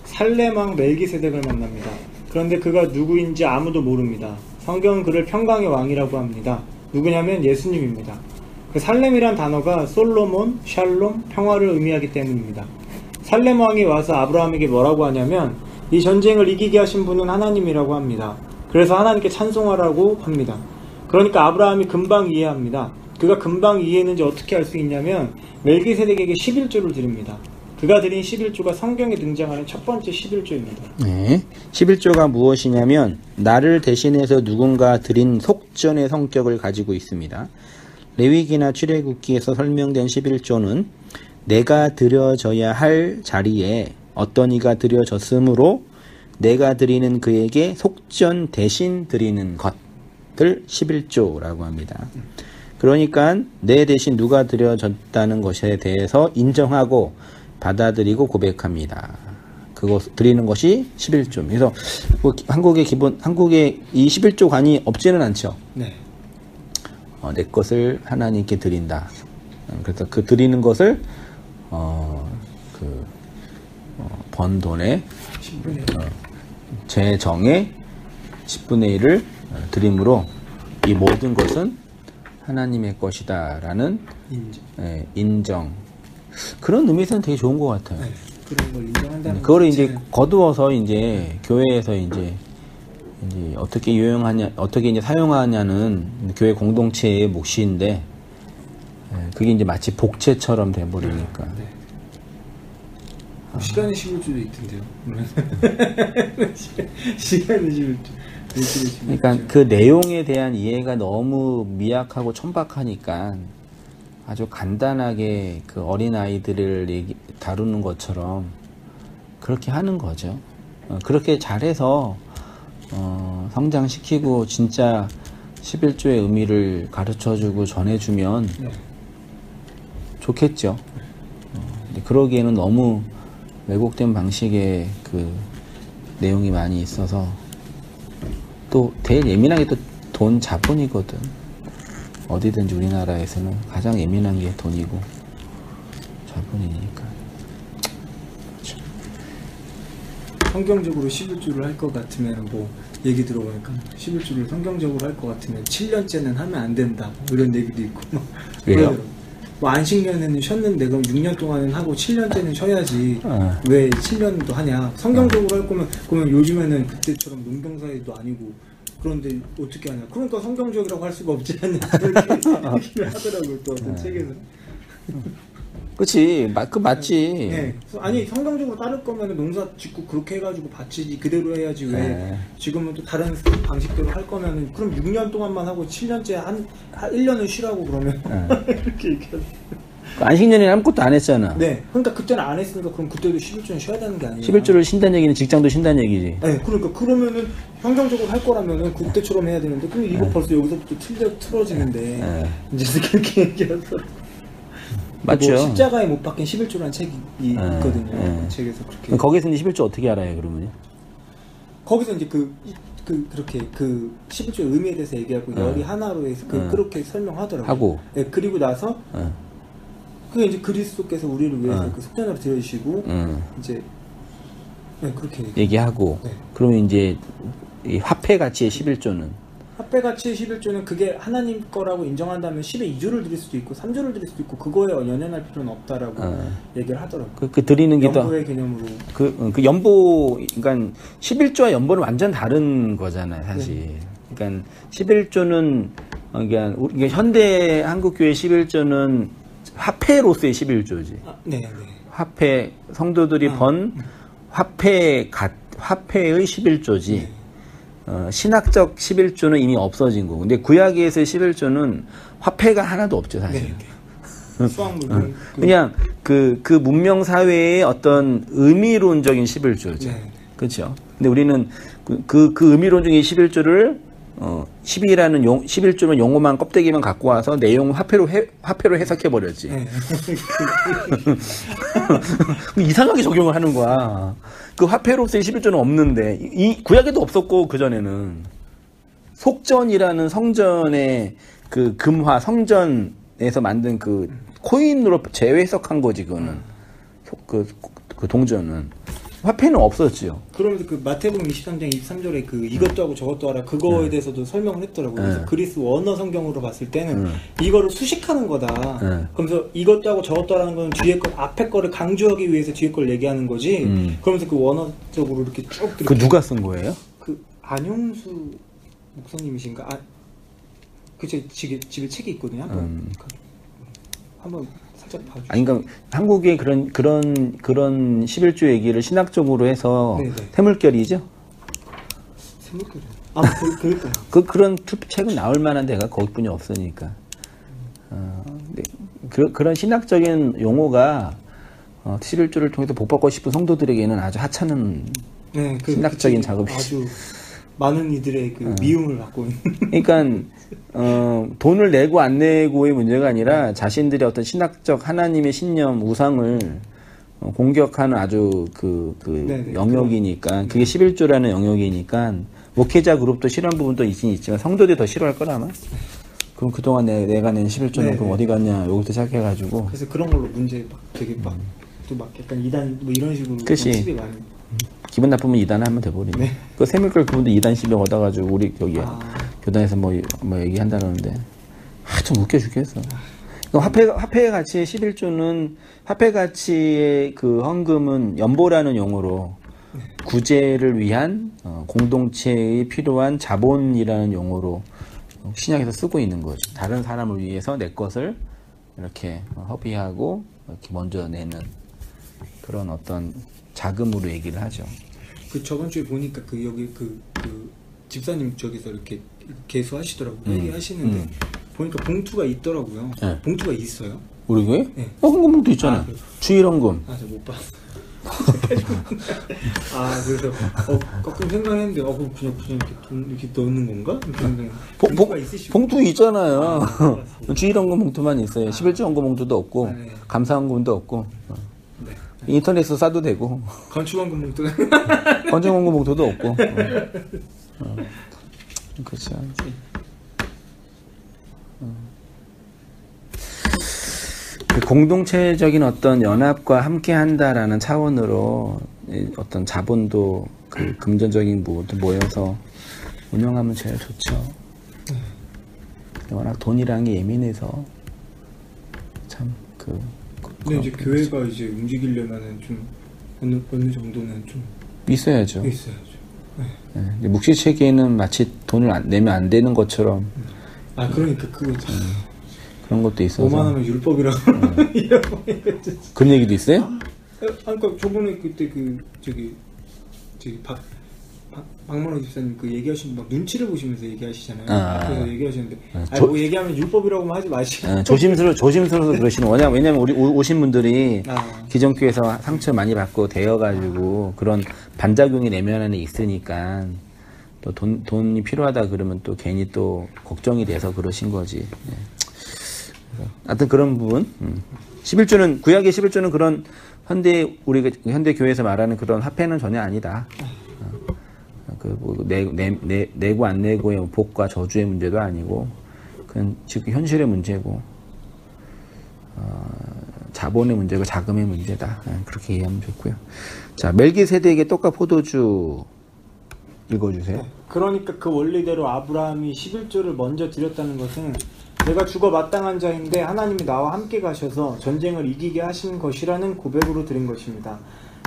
살레망 멜기세덱을 만납니다. 그런데 그가 누구인지 아무도 모릅니다. 성경은 그를 평강의 왕이라고 합니다. 누구냐면 예수님입니다. 그 살렘이란 단어가 솔로몬, 샬롬, 평화를 의미하기 때문입니다. 살렘 왕이 와서 아브라함에게 뭐라고 하냐면 이 전쟁을 이기게 하신 분은 하나님이라고 합니다. 그래서 하나님께 찬송하라고 합니다. 그러니까 아브라함이 금방 이해합니다. 그가 금방 이해했는지 어떻게 알 수 있냐면 멜기세덱에게 11조를 드립니다. 그가 드린 11조가 성경에 등장하는 첫 번째 11조입니다. 네, 11조가 무엇이냐면 나를 대신해서 누군가 드린 속전의 성격을 가지고 있습니다. 레위기나 출애굽기에서 설명된 11조는 내가 드려져야 할 자리에 어떤 이가 드려졌으므로 내가 드리는 그에게 속전 대신 드리는 것들 11조라고 합니다. 그러니까 내 대신 누가 드려졌다는 것에 대해서 인정하고 받아들이고 고백합니다. 그것 드리는 것이 11조. 그래서 한국의 이 11조 관이 없지는 않죠. 네. 내 것을 하나님께 드린다. 그래서 그 드리는 것을 번 돈의 제 정의 10분의 1을 드림으로 이 모든 것은 하나님의 것이다라는 인정. 그런 의미에서는 되게 좋은 것 같아요. 네, 그런 걸 인정한다는 그거를 이제 거두어서 이제 교회에서 이제 어떻게 어떻게 이제 사용하냐는 교회 공동체의 몫인데 그게 이제 마치 복채처럼 돼버리니까. 네. 시간의 11조도 있던데요. 시간의 11조. 그러니까 그 내용에 대한 이해가 너무 미약하고 천박하니까 아주 간단하게 그 어린아이들을 다루는 것처럼 그렇게 하는 거죠. 그렇게 잘해서 성장시키고 진짜 11조의 의미를 가르쳐주고 전해주면 좋겠죠. 근데 그러기에는 너무 왜곡된 방식의 그 내용이 많이 있어서 또 제일 예민한 게 또 돈 자본이거든. 어디든지 우리나라에서는 가장 예민한 게 돈이고 자본이니까. 그렇죠. 성경적으로 11조를 할 것 같으면 뭐 얘기 들어보니까 11조를 성경적으로 할 것 같으면 7년째는 하면 안 된다 이런 얘기도 있고. 왜요? 뭐 안식년에는 쉬었는데 그럼 6년 동안은 하고 7년째는 쉬어야지 왜 7년도 하냐. 성경적으로 할 거면 그러면 요즘에는 그때처럼 농경사회도 아니고 그런데 어떻게 하냐. 그러니까 성경적이라고 할 수가 없지 않냐. 그렇게 얘기를 하더라고요. 또 어떤 책에서. 그치, 맞지. 네. 아니 성경적으로 따를 거면 농사 짓고 그렇게 해가지고 밭이지 그대로 해야지 왜 네. 지금은 또 다른 방식대로 할 거면은 그럼 6년 동안만 하고 7년째 한 1년은 쉬라고 그러면 이렇게 얘기하죠. 안식년에 아무것도 안 했잖아. 네. 그러니까 그때는 안 했으니까 그럼 그때도 11조는 쉬어야 되는 게 아니에요. 11조를 쉰다는 얘기는 직장도 쉰다는 얘기지. 네. 그러니까 그러면은 환경적으로 할 거라면은 그때처럼 해야 되는데 그럼 이거 벌써 여기서부터 틀어지는데 이제 그렇게 얘기하더라고요. 맞죠. 뭐 십자가에 못 박힌 11조라는 책이 있거든요. 그 책에서 그렇게. 거기서 이제 11조 어떻게 알아요, 그러면요? 거기서 이제 그렇게 그 11조의 의미에 대해서 얘기하고 열이 하나로 해서 그렇게 설명하더라고요. 하고. 네, 그리고 나서 그게 이제 그리스도께서 우리를 위해서 그 속전으로 들여주시고 이제 네, 그렇게 얘기하고. 네. 그러면 이제 이 화폐 가치의 11조는 화폐 가치의 11조는 그게 하나님 거라고 인정한다면 10의 2조를 드릴 수도 있고 3조를 드릴 수도 있고 그거에 연연할 필요는 없다라고 얘기를 하더라고요. 그 드리는 게 더 연보의 개념으로 그 연보, 그러니까 11조와 연보는 완전 다른 거잖아요, 사실. 네. 그러니까 11조는 그러니까 우리 현대 한국교회 11조는 화폐로서의 11조지. 네, 네. 화폐 성도들이 번 화폐의 11조지. 신학적 11조는 이미 없어진 거고. 근데 구약에서의 11조는 화폐가 하나도 없죠, 사실. 네. 수학물 그냥 그 문명 사회의 어떤 의미론적인 11조죠. 네. 그렇죠. 근데 우리는 그 의미론적인 11조를 11조는 용어만 껍데기만 갖고 와서 내용 화폐로 해석해 버렸지. 네. 이상하게 적용을 하는 거야. 그 화폐로서의 11조는 없는데 이 구약에도 없었고 그 전에는 속전이라는 성전의 그 금화 성전에서 만든 그 코인으로 재해석한 거지 그거는 그 동전은 화폐는 없었죠. 그러면서 그 마태복음 23장 23절에 그 이것도 하고 저것도 하라 그거에 대해서도 설명을 했더라고요. 그래서 그리스 원어 성경으로 봤을 때는 이거를 수식하는 거다. 그러면서 이것도 하고 저것도 하라는 건 뒤에 거 앞에 거를 강조하기 위해서 뒤에 걸 얘기하는 거지. 그러면서 그 원어적으로 이렇게 쭉 그 누가 쓴 거예요? 그 안용수 목사님이신가? 그 집에 책이 있거든요. 한번 살짝 봐주세요. 아니, 그러니까 한국의 그런 11조 얘기를 신학적으로 해서 네네. 태물결이죠. 생각해요. 그럴까요? 그런 책은 나올 만한 데가 거기뿐이 없으니까. 근데 그런 신학적인 용어가 11조를 통해서 복받고 싶은 성도들에게는 아주 하찮은 네, 신학적인 작업이죠. 아주 많은 이들의 그 미움을 받고 있는. 그러니까 돈을 내고 안 내고의 문제가 아니라 자신들의 어떤 신학적 하나님의 신념 우상을 공격하는 아주 네네, 영역이니까 그게 11조라는 영역이니까 목회자 그룹도 싫어하는 부분도 있긴 있지만 성도들이 더 싫어할 거라 아마. 그럼 그동안 내가 낸 11조는 그럼 어디 갔냐 여기부터 시작해가지고. 그래서 그런 걸로 문제 막 되게 막 또 막 약간 이단 뭐 이런 식으로 그치. 팁이 많이. 기분 나쁘면 이단하면 돼버리네. 네. 그 세밀걸 그분도 이단 시비 얻어가지고 우리 여기 교단에서 뭐 얘기한다는데 좀 웃겨 죽겠어. 화폐 가치의 11조는 화폐 가치의 그 헌금은 연보라는 용어로 구제를 위한 공동체의 필요한 자본이라는 용어로 신약에서 쓰고 있는 거죠. 다른 사람을 위해서 내 것을 이렇게 허비하고 이렇게 먼저 내는 그런 어떤 자금으로 얘기를 하죠. 그 저번 주에 보니까 그 여기 그 집사님 저기서 이렇게 개수하시더라고요. 얘기하시는데 보니까 봉투가 있더라고요. 네. 봉투가 있어요. 우리 교회? 네. 헌금봉투 있잖아. 아, 주일헌금. 저 못 봤어. 그래서 가끔 생각했는데 그럼 그냥 이렇게 돈 이렇게 넣는 건가? 이렇게 봉투가 있으시고. 봉투 있잖아요. 주일헌금 봉투만 있어요. 11조 헌금 봉투도 없고 네. 감사헌금도 없고 네. 인터넷에서 싸도 되고 건축원금 봉투. 건전헌금 봉투도 없고 그렇죠. 공동체적인 어떤 연합과 함께한다라는 차원으로 어떤 자본도 그 금전적인 모두 모여서 운영하면 제일 좋죠. 워낙 돈이라는 게 예민해서 참 근데 이제 교회가 이제 움직이려면은 좀 어느 정도는 좀 있어야죠. 있어야죠. 네. 묵시 체계에는 마치 돈을 내면 안 되는 것처럼. 그러니까 그거 참. 그런 것도 있어서. 오만하면 율법이라고 이라고 얘기했지. 그런 얘기도 있어요? 그러니까 저번에 그때 저기 박만호 집사님 그 얘기하시는 막 눈치를 보시면서 얘기하시잖아요. 그래서 얘기하시는데 뭐 얘기하면 율법이라고 하지 마시고. 조심스러워서 그러시는 거냐? 왜냐면 우리 오신 분들이 기존 교회에서 상처 많이 받고 되어가지고 그런 반작용이 내면 안에 있으니까 또 돈이 필요하다 그러면 또 괜히 또 걱정이 돼서 그러신 거지. 하여튼 그런 부분. 11조는 구약의 11조는 그런 우리 현대 교회에서 말하는 그런 화폐는 전혀 아니다. 내고 안 내고의 복과 저주의 문제도 아니고, 그건 지금 현실의 문제고, 자본의 문제고 자금의 문제다. 그렇게 이해하면 좋고요. 자, 멜기세덱의 떡과 포도주 읽어주세요. 네, 그러니까 그 원리대로 아브라함이 11조를 먼저 드렸다는 것은 내가 죽어 마땅한 자인데 하나님이 나와 함께 가셔서 전쟁을 이기게 하신 것이라는 고백으로 드린 것입니다.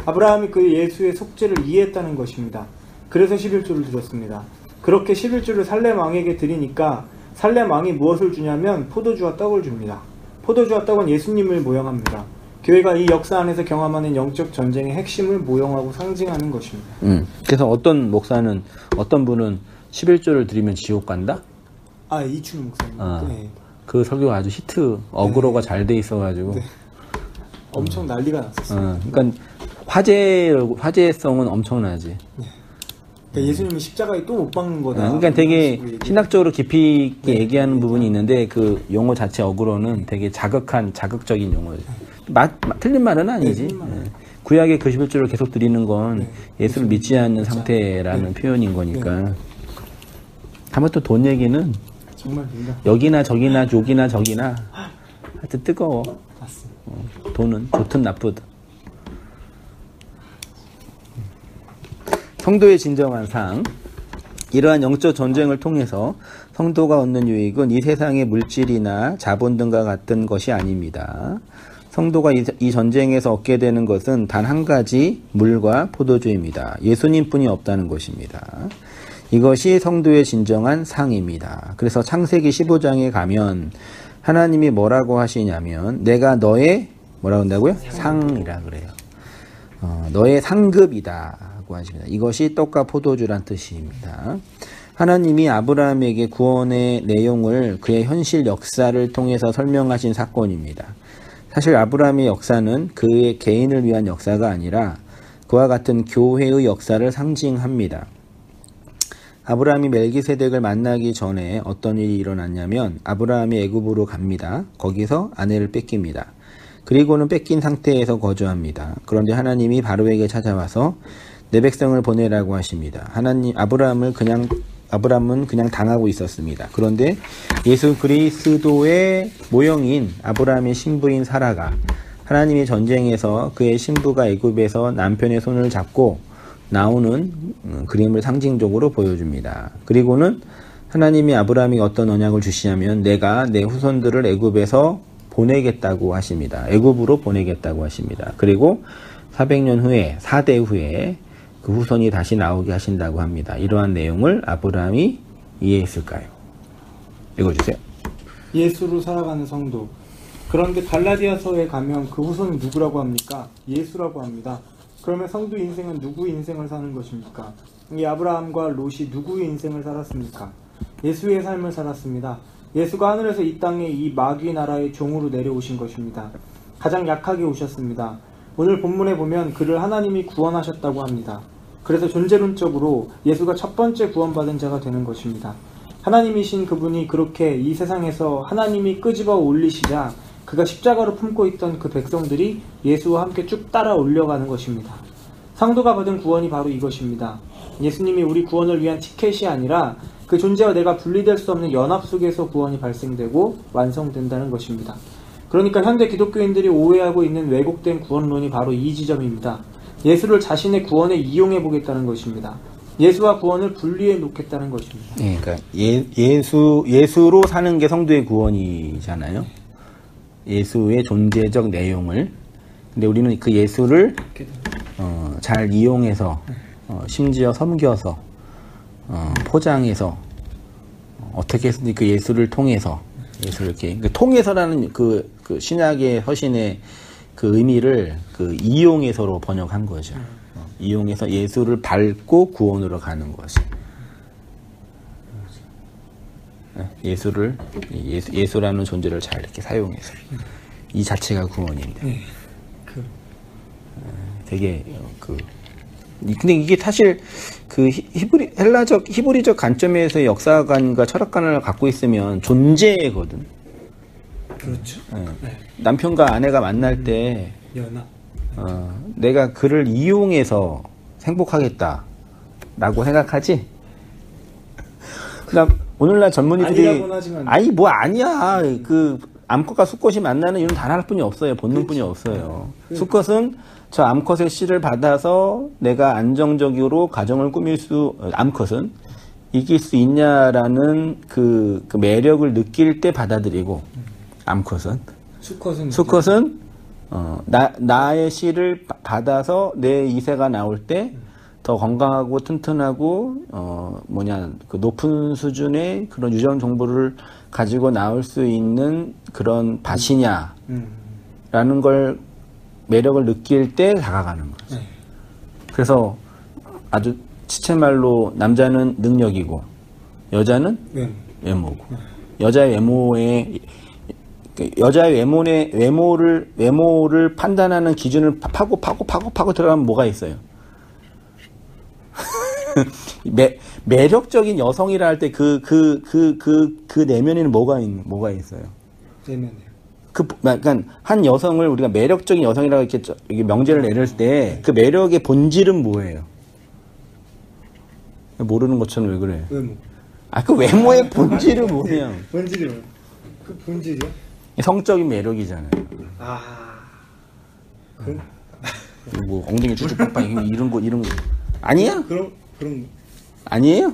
아브라함이 그 예수의 속죄를 이해했다는 것입니다. 그래서 11조를 드렸습니다. 그렇게 11조를 살렘 왕에게 드리니까 살렘 왕이 무엇을 주냐면 포도주와 떡을 줍니다. 포도주와 떡은 예수님을 모형합니다. 교회가 이 역사 안에서 경험하는 영적 전쟁의 핵심을 모형하고 상징하는 것입니다. 그래서 어떤 분은 11조를 드리면 지옥 간다? 이춘우 목사님. 네. 그 설교가 아주 어그로가 잘 돼 있어가지고. 네. 엄청 난리가 났었어요. 그러니까 화제성은 엄청나지. 네. 그러니까 예수님이 십자가에 또 못 박는 거다. 그러니까 되게 신학적으로 깊이 있게 얘기하는 부분이 있는데 그 용어 자체 어그로는 되게 자극적인 용어죠. 틀린 말은 아니지. 틀린 말은. 구약의 그 11조를 계속 드리는 건 예수를 믿지 않는 상태라는 표현인 거니까. 한번 또 돈 얘기는 정말 여기나 저기나 저기나 하여튼 뜨거워. 맞습니다. 돈은 좋든 나쁘든. 성도의 진정한 상. 이러한 영적 전쟁을 통해서 성도가 얻는 유익은 이 세상의 물질이나 자본 등과 같은 것이 아닙니다. 성도가 이 전쟁에서 얻게 되는 것은 단 한 가지 물과 포도주입니다. 예수님뿐이 없다는 것입니다. 이것이 성도의 진정한 상입니다. 그래서 창세기 15장에 가면 하나님이 뭐라고 하시냐면 내가 너의 뭐라고 한다고요? 상이라 그래요. 너의 상급이다고 하십니다. 이것이 떡과 포도주란 뜻입니다. 하나님이 아브라함에게 구원의 내용을 그의 현실 역사를 통해서 설명하신 사건입니다. 사실 아브라함의 역사는 그의 개인을 위한 역사가 아니라 그와 같은 교회의 역사를 상징합니다. 아브라함이 멜기세덱을 만나기 전에 어떤 일이 일어났냐면 아브라함이 애굽으로 갑니다. 거기서 아내를 뺏깁니다. 그리고는 뺏긴 상태에서 거주합니다. 그런데 하나님이 바로에게 찾아와서 내 백성을 보내라고 하십니다. 아브라함은 그냥 당하고 있었습니다. 그런데 예수 그리스도의 모형인 아브라함의 신부인 사라가 하나님의 전쟁에서 그의 신부가 애굽에서 남편의 손을 잡고 나오는 그림을 상징적으로 보여줍니다. 그리고는 하나님이 아브라함이 어떤 언약을 주시냐면 내가 내 후손들을 애굽에서 보내겠다고 하십니다. 애굽으로 보내겠다고 하십니다. 그리고 400년 후에 4대 후에 그 후손이 다시 나오게 하신다고 합니다. 이러한 내용을 아브라함이 이해했을까요? 읽어주세요. 예수로 살아가는 성도. 그런데 갈라디아서에 가면 그 후손이 누구라고 합니까? 예수라고 합니다. 그러면 성도 인생은 누구의 인생을 사는 것입니까? 이 아브라함과 롯이 누구의 인생을 살았습니까? 예수의 삶을 살았습니다. 예수가 하늘에서 이 땅에 이 마귀 나라의 종으로 내려오신 것입니다. 가장 약하게 오셨습니다. 오늘 본문에 보면 그를 하나님이 구원하셨다고 합니다. 그래서 존재론적으로 예수가 첫 번째 구원받은 자가 되는 것입니다. 하나님이신 그분이 그렇게 이 세상에서 하나님이 끄집어 올리시자 그가 십자가로 품고 있던 그 백성들이 예수와 함께 쭉 따라 올려가는 것입니다. 상도가 받은 구원이 바로 이것입니다. 예수님이 우리 구원을 위한 티켓이 아니라 그 존재와 내가 분리될 수 없는 연합 속에서 구원이 발생되고 완성된다는 것입니다. 그러니까 현대 기독교인들이 오해하고 있는 왜곡된 구원론이 바로 이 지점입니다. 예수를 자신의 구원에 이용해 보겠다는 것입니다. 예수와 구원을 분리해 놓겠다는 것입니다. 네, 그러니까 예수로 사는 게 성도의 구원이잖아요. 예수의 존재적 내용을. 근데 우리는 그 예수를 잘 이용해서 심지어 섬겨서 포장해서 어떻게 해서든 그 예수를 통해서 예수를 이렇게 통해서라는 그 신약의 서신의 그 의미를 그 이용해서로 번역한 거죠. 이용해서 예수를 밟고 구원으로 가는 것이. 예수라는 존재를 잘 이렇게 사용해서 이 자체가 구원입니다. 되게 근데 이게 사실 그 히브리적 관점에서 역사관과 철학관을 갖고 있으면 존재거든. 그렇죠. 네. 남편과 아내가 만날 때 연합. 내가 그를 이용해서 행복하겠다라고 생각하지. 그러니까 오늘날 젊은이들이 아니 뭐 아니야. 그 암컷과 수컷이 만나는 이유는 단 하나뿐이 없어요. 본능뿐이 없어요. 수컷은 저 암컷의 씨를 받아서 내가 안정적으로 가정을 꾸밀 암컷은 이길 수 있냐라는 그 매력을 느낄 때 받아들이고, 암컷은 수컷은 나의 씨를 받아서 내 이세가 나올 때 더 건강하고 튼튼하고 그 높은 수준의 그런 유전 정보를 가지고 나올 수 있는 그런 밭이냐라는 걸 매력을 느낄 때 다가가는 거죠. 그래서 아주 지체말로 남자는 능력이고 여자는 외모고, 여자의 외모를 판단하는 기준을 파고 들어가면 뭐가 있어요? 매력적인 여성이라 할 때 그 내면에는 뭐가 있어요? 내면이요. 그러니까 한 여성을 우리가 매력적인 여성이라고 이렇게 명제를 내릴 때 그 매력의 본질은 뭐예요? 모르는 것처럼 왜 그래? 외모. 그 외모의 본질은 뭐냐? 본질이 뭐야? 그 본질이요? 성적인 매력이잖아요. 뭐 엉덩이 쭈쭈빡빡 이런 거 아니야? 그런 아니에요?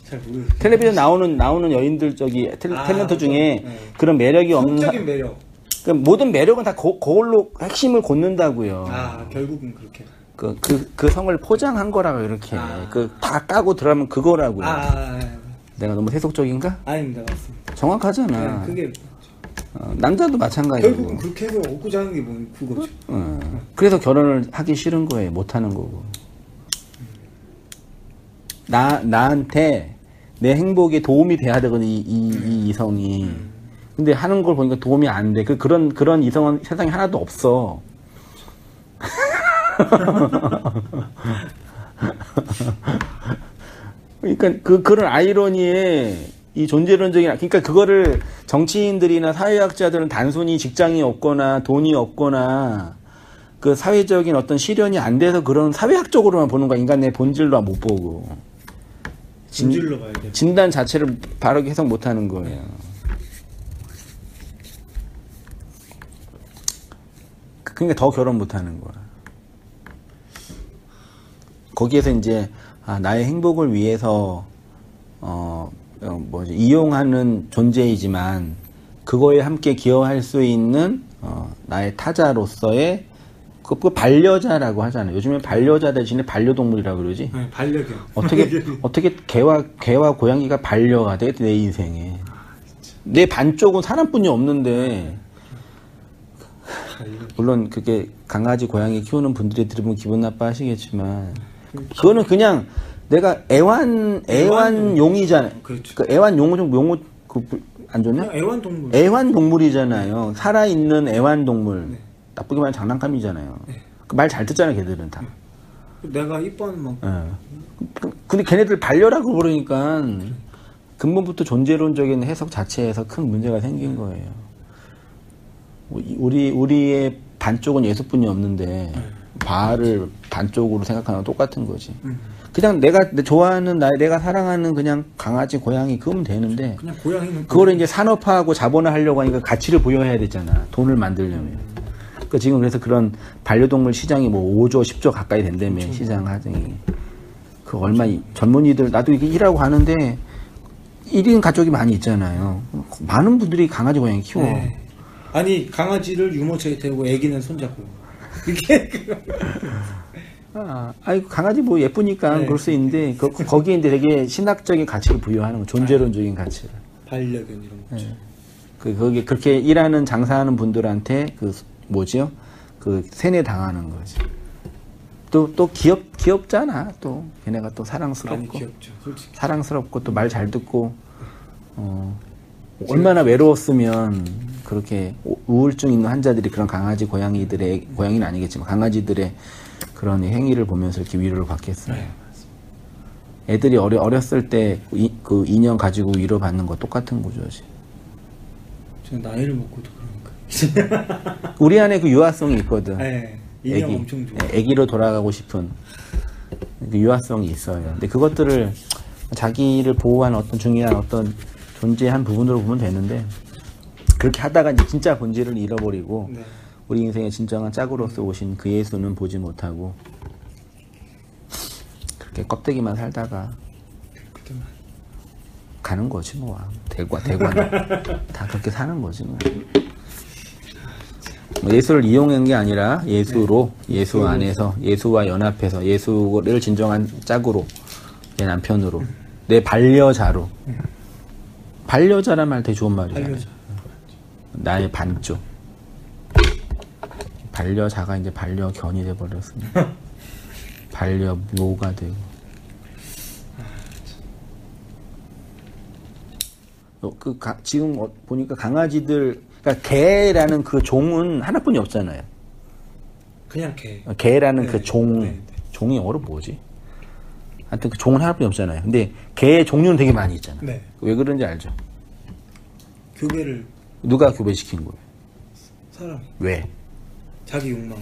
잘 모르겠어요. 텔레비전 나오는 여인들 탤런트 중에 그런 매력이 없는 성적인 매력. 그러니까 모든 매력은 다 그걸로 핵심을 걷는다고요. 결국은 그렇게. 그 성을 포장한 거라고 이렇게 다 까고 들어가면 그거라고요. 내가 너무 세속적인가? 아닙니다, 맞습니다. 정확하잖아. 그게 남자도 마찬가지고. 결국은 그렇게 해서 얻고자 하는 게 그거죠. 그래서 결혼을 하기 싫은 거예요. 못 하는 거고. 나한테 내 행복에 도움이 돼야 되거든, 이 이성이. 근데 하는 걸 보니까 도움이 안 돼. 그런 이성은 세상에 하나도 없어. 그러니까 그런 아이러니에 이 존재론적인, 그러니까 그거를 정치인들이나 사회학자들은 단순히 직장이 없거나 돈이 없거나 그 사회적인 어떤 실현이 안 돼서 그런 사회학적으로만 보는 거야. 인간의 본질로 못 보고. 본질로 봐야 돼. 진단 자체를 바르게 해석 못 하는 거예요. 그러니까 더 결혼 못 하는 거야. 거기에서 이제 나의 행복을 위해서 이용하는 존재이지만 그거에 함께 기여할 수 있는 나의 타자로서의 그 반려자라고 하잖아요. 요즘에 반려자 대신에 반려동물이라고 그러지. 네, 반려견. 어떻게 개와 고양이가 반려가 돼? 내 인생에. 내 반쪽은 사람뿐이 없는데. 물론 그게 강아지 고양이 키우는 분들이 들으면 기분 나빠하시겠지만 그거는 그냥 내가 애완용이잖아요. 그렇죠. 그 애완용어 좀 용어 안 좋냐? 애완동물. 애완동물이잖아요. 살아있는 애완동물. 네. 나쁘게 말하면 장난감이잖아요. 그 말 잘 듣잖아, 걔들은 다. 내가 이뻐하는 만큼. 근데 걔네들 반려라고 그러니까 근본부터 존재론적인 해석 자체에서 큰 문제가 생긴 거예요. 우리의 반쪽은 예수뿐이 없는데 바알을 반쪽으로 생각하는 건 똑같은 거지. 그냥 내가 좋아하는 내가 사랑하는 그냥 강아지, 고양이 그거면 되는데 그냥 고양이는 그거를 이제 산업화하고 자본화하려고 하니까 가치를 부여해야 되잖아. 돈을 만들려면. 그러니까 지금 그래서 그런 반려동물 시장이 뭐 5조, 10조 가까이 된다며. 그렇죠. 시장 하등이. 그 얼마 젊은이들 나도 이게 일하고 하는데 1인 가족이 많이 있잖아요. 많은 분들이 강아지, 고양이 키워. 네. 아니 강아지를 유모차에 태우고 애기는 손잡고 이게 아이고 강아지 뭐 예쁘니까 그럴 수 있는데 거기에 이제 되게 신학적인 가치를 부여하는 거, 존재론적인 가치를. 반려견 이런 거. 거기 그렇게 일하는 장사하는 분들한테 그 뭐지요? 그 세뇌 당하는 거지. 또 귀엽잖아. 또 걔네가 또 많이 사랑스럽고 귀엽죠, 솔직히. 사랑스럽고 또 말 잘 듣고 얼마나 외로웠으면 그렇게 우울증 있는 환자들이 그런 고양이는 아니겠지만 강아지들의 그런 행위를 보면서 이렇게 위로를 받겠어요. 네. 애들이 어렸을 때 그 인형 가지고 위로받는 거 똑같은 구조지. 저는 나이를 먹고도 그러니까. 우리 안에 그 유아성이 있거든. 네, 인형 엄청 좋아. 애기로 돌아가고 싶은 그 유아성이 있어요. 근데 그것들을 자기를 보호하는 어떤 중요한 어떤 존재의 한 부분으로 보면 되는데 그렇게 하다가 이제 진짜 본질을 잃어버리고 네. 우리 인생의 진정한 짝으로서 오신 그 예수는 보지 못하고 그렇게 껍데기만 살다가 그때만. 가는 거지 뭐. 대관 다 그렇게 사는 거지 뭐. 예수를 이용한 게 아니라 예수로 예수 안에서 예수와 연합해서 예수를 진정한 짝으로 내 남편으로 내 반려자로 반려자란 말 되게 좋은 말이야. 반려자. 나의 반쪽. 반려자가 이제 반려견이 돼버렸습니다. 반려묘가 되고. 지금 보니까 강아지들, 그러니까 개라는 그 종은 하나뿐이 없잖아요. 그냥 개. 개라는 네, 그 종, 네, 네. 종이 영어로 뭐지? 하여튼 그 종은 하나뿐이 없잖아요. 근데 개의 종류는 되게 많이 있잖아. 네. 왜 그런지 알죠? 교배를 누가 교배시킨 거예요? 사람이 왜? 자기 욕망.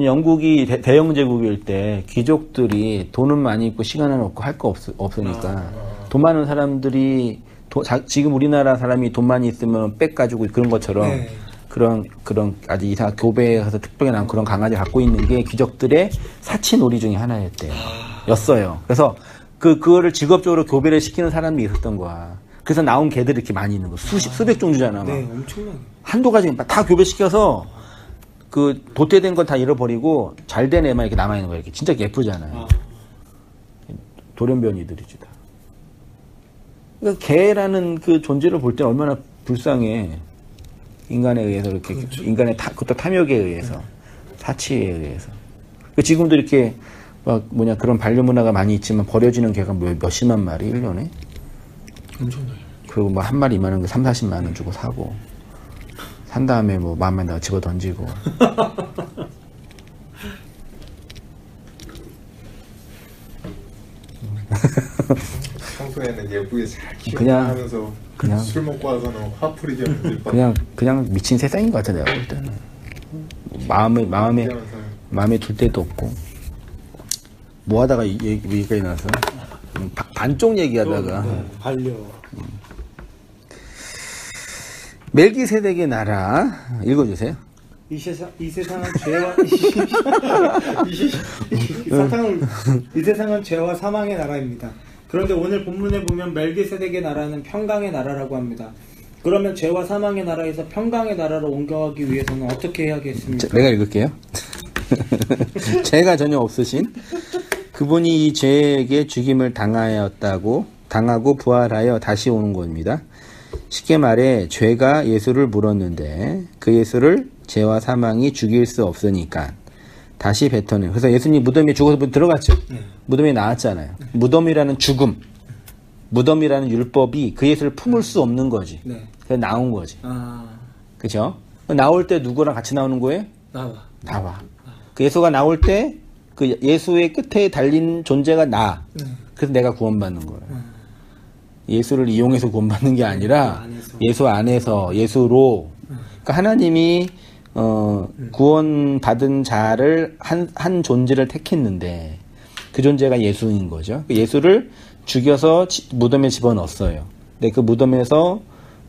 영국이 대영 제국일 때 귀족들이 돈은 많이 있고 시간은 없고 할 거 없으니까 돈 많은 사람들이 지금 우리나라 사람이 돈 많이 있으면 빽 가지고 그런 것처럼 네. 그런 아주 이상 교배에 가서 특별히 난 그런 강아지 갖고 있는 게 귀족들의 사치놀이 중에 하나였대요. 였어요. 그래서 그거를 직업적으로 교배를 시키는 사람이 있었던 거야. 그래서 나온 개들이 이렇게 많이 있는 거. 수백 종류잖아. 네, 막. 엄청나게. 한두 가지 다 교배시켜서 그 도태된 건 다 잃어버리고 잘된 애만 이렇게 남아있는 거야. 이렇게 진짜 예쁘잖아요. 돌연변이들이지 다. 그러니까 개라는 그 존재를 볼 때는 얼마나 불쌍해. 인간에 의해서 이렇게 그렇죠. 인간의 그것도 탐욕에 의해서 사치에 의해서. 지금도 이렇게 막 그런 반려문화가 많이 있지만 버려지는 개가 몇십만 마리 1년에. 엄청나요. 그리고 뭐 한 마리 2만 원, 3, 40만 원 주고 사고 산 다음에 뭐 마음에다가 집어 던지고. 평소에는 예쁘게 잘 그냥- 키우면서 그냥- 술 먹고 와서는 화풀이 되면서 그냥 미친 세상인 것 같아 내가 볼 때는. 마음에 둘 데도 없고. 뭐 하다가 여기까지 나서 반쪽 얘기하다가 반려. 멜기세덱의 나라 읽어주세요. 이 세상은 죄와 이 세상은 죄와 사망의 나라입니다. 그런데 오늘 본문에 보면 멜기세덱의 나라는 평강의 나라라고 합니다. 그러면 죄와 사망의 나라에서 평강의 나라로 옮겨가기 위해서는 어떻게 해야겠습니까? 내가 읽을게요. 죄가 전혀 없으신 그분이 이 죄에게 죽임을 당하고 부활하여 다시 오는 겁니다. 쉽게 말해 죄가 예수를 물었는데 그 예수를 죄와 사망이 죽일 수 없으니까 다시 뱉어내요. 그래서 예수님 무덤에 죽어서 들어갔죠. 무덤에 나왔잖아요. 무덤이라는 죽음, 무덤이라는 율법이 그 예수를 품을 수 없는 거지. 네. 그래서 나온 거지. 아, 그죠? 나올 때 누구랑 같이 나오는 거예요? 나와. 그 예수가 나올 때 그 예수의 끝에 달린 존재가 나. 그래서 내가 구원받는 거예요. 예수를 이용해서 구원받는 게 아니라 예수 안에서 예수로. 그러니까 하나님이 구원받은 자를 한 존재를 택했는데 그 존재가 예수인 거죠. 예수를 죽여서 무덤에 집어넣었어요. 근데 그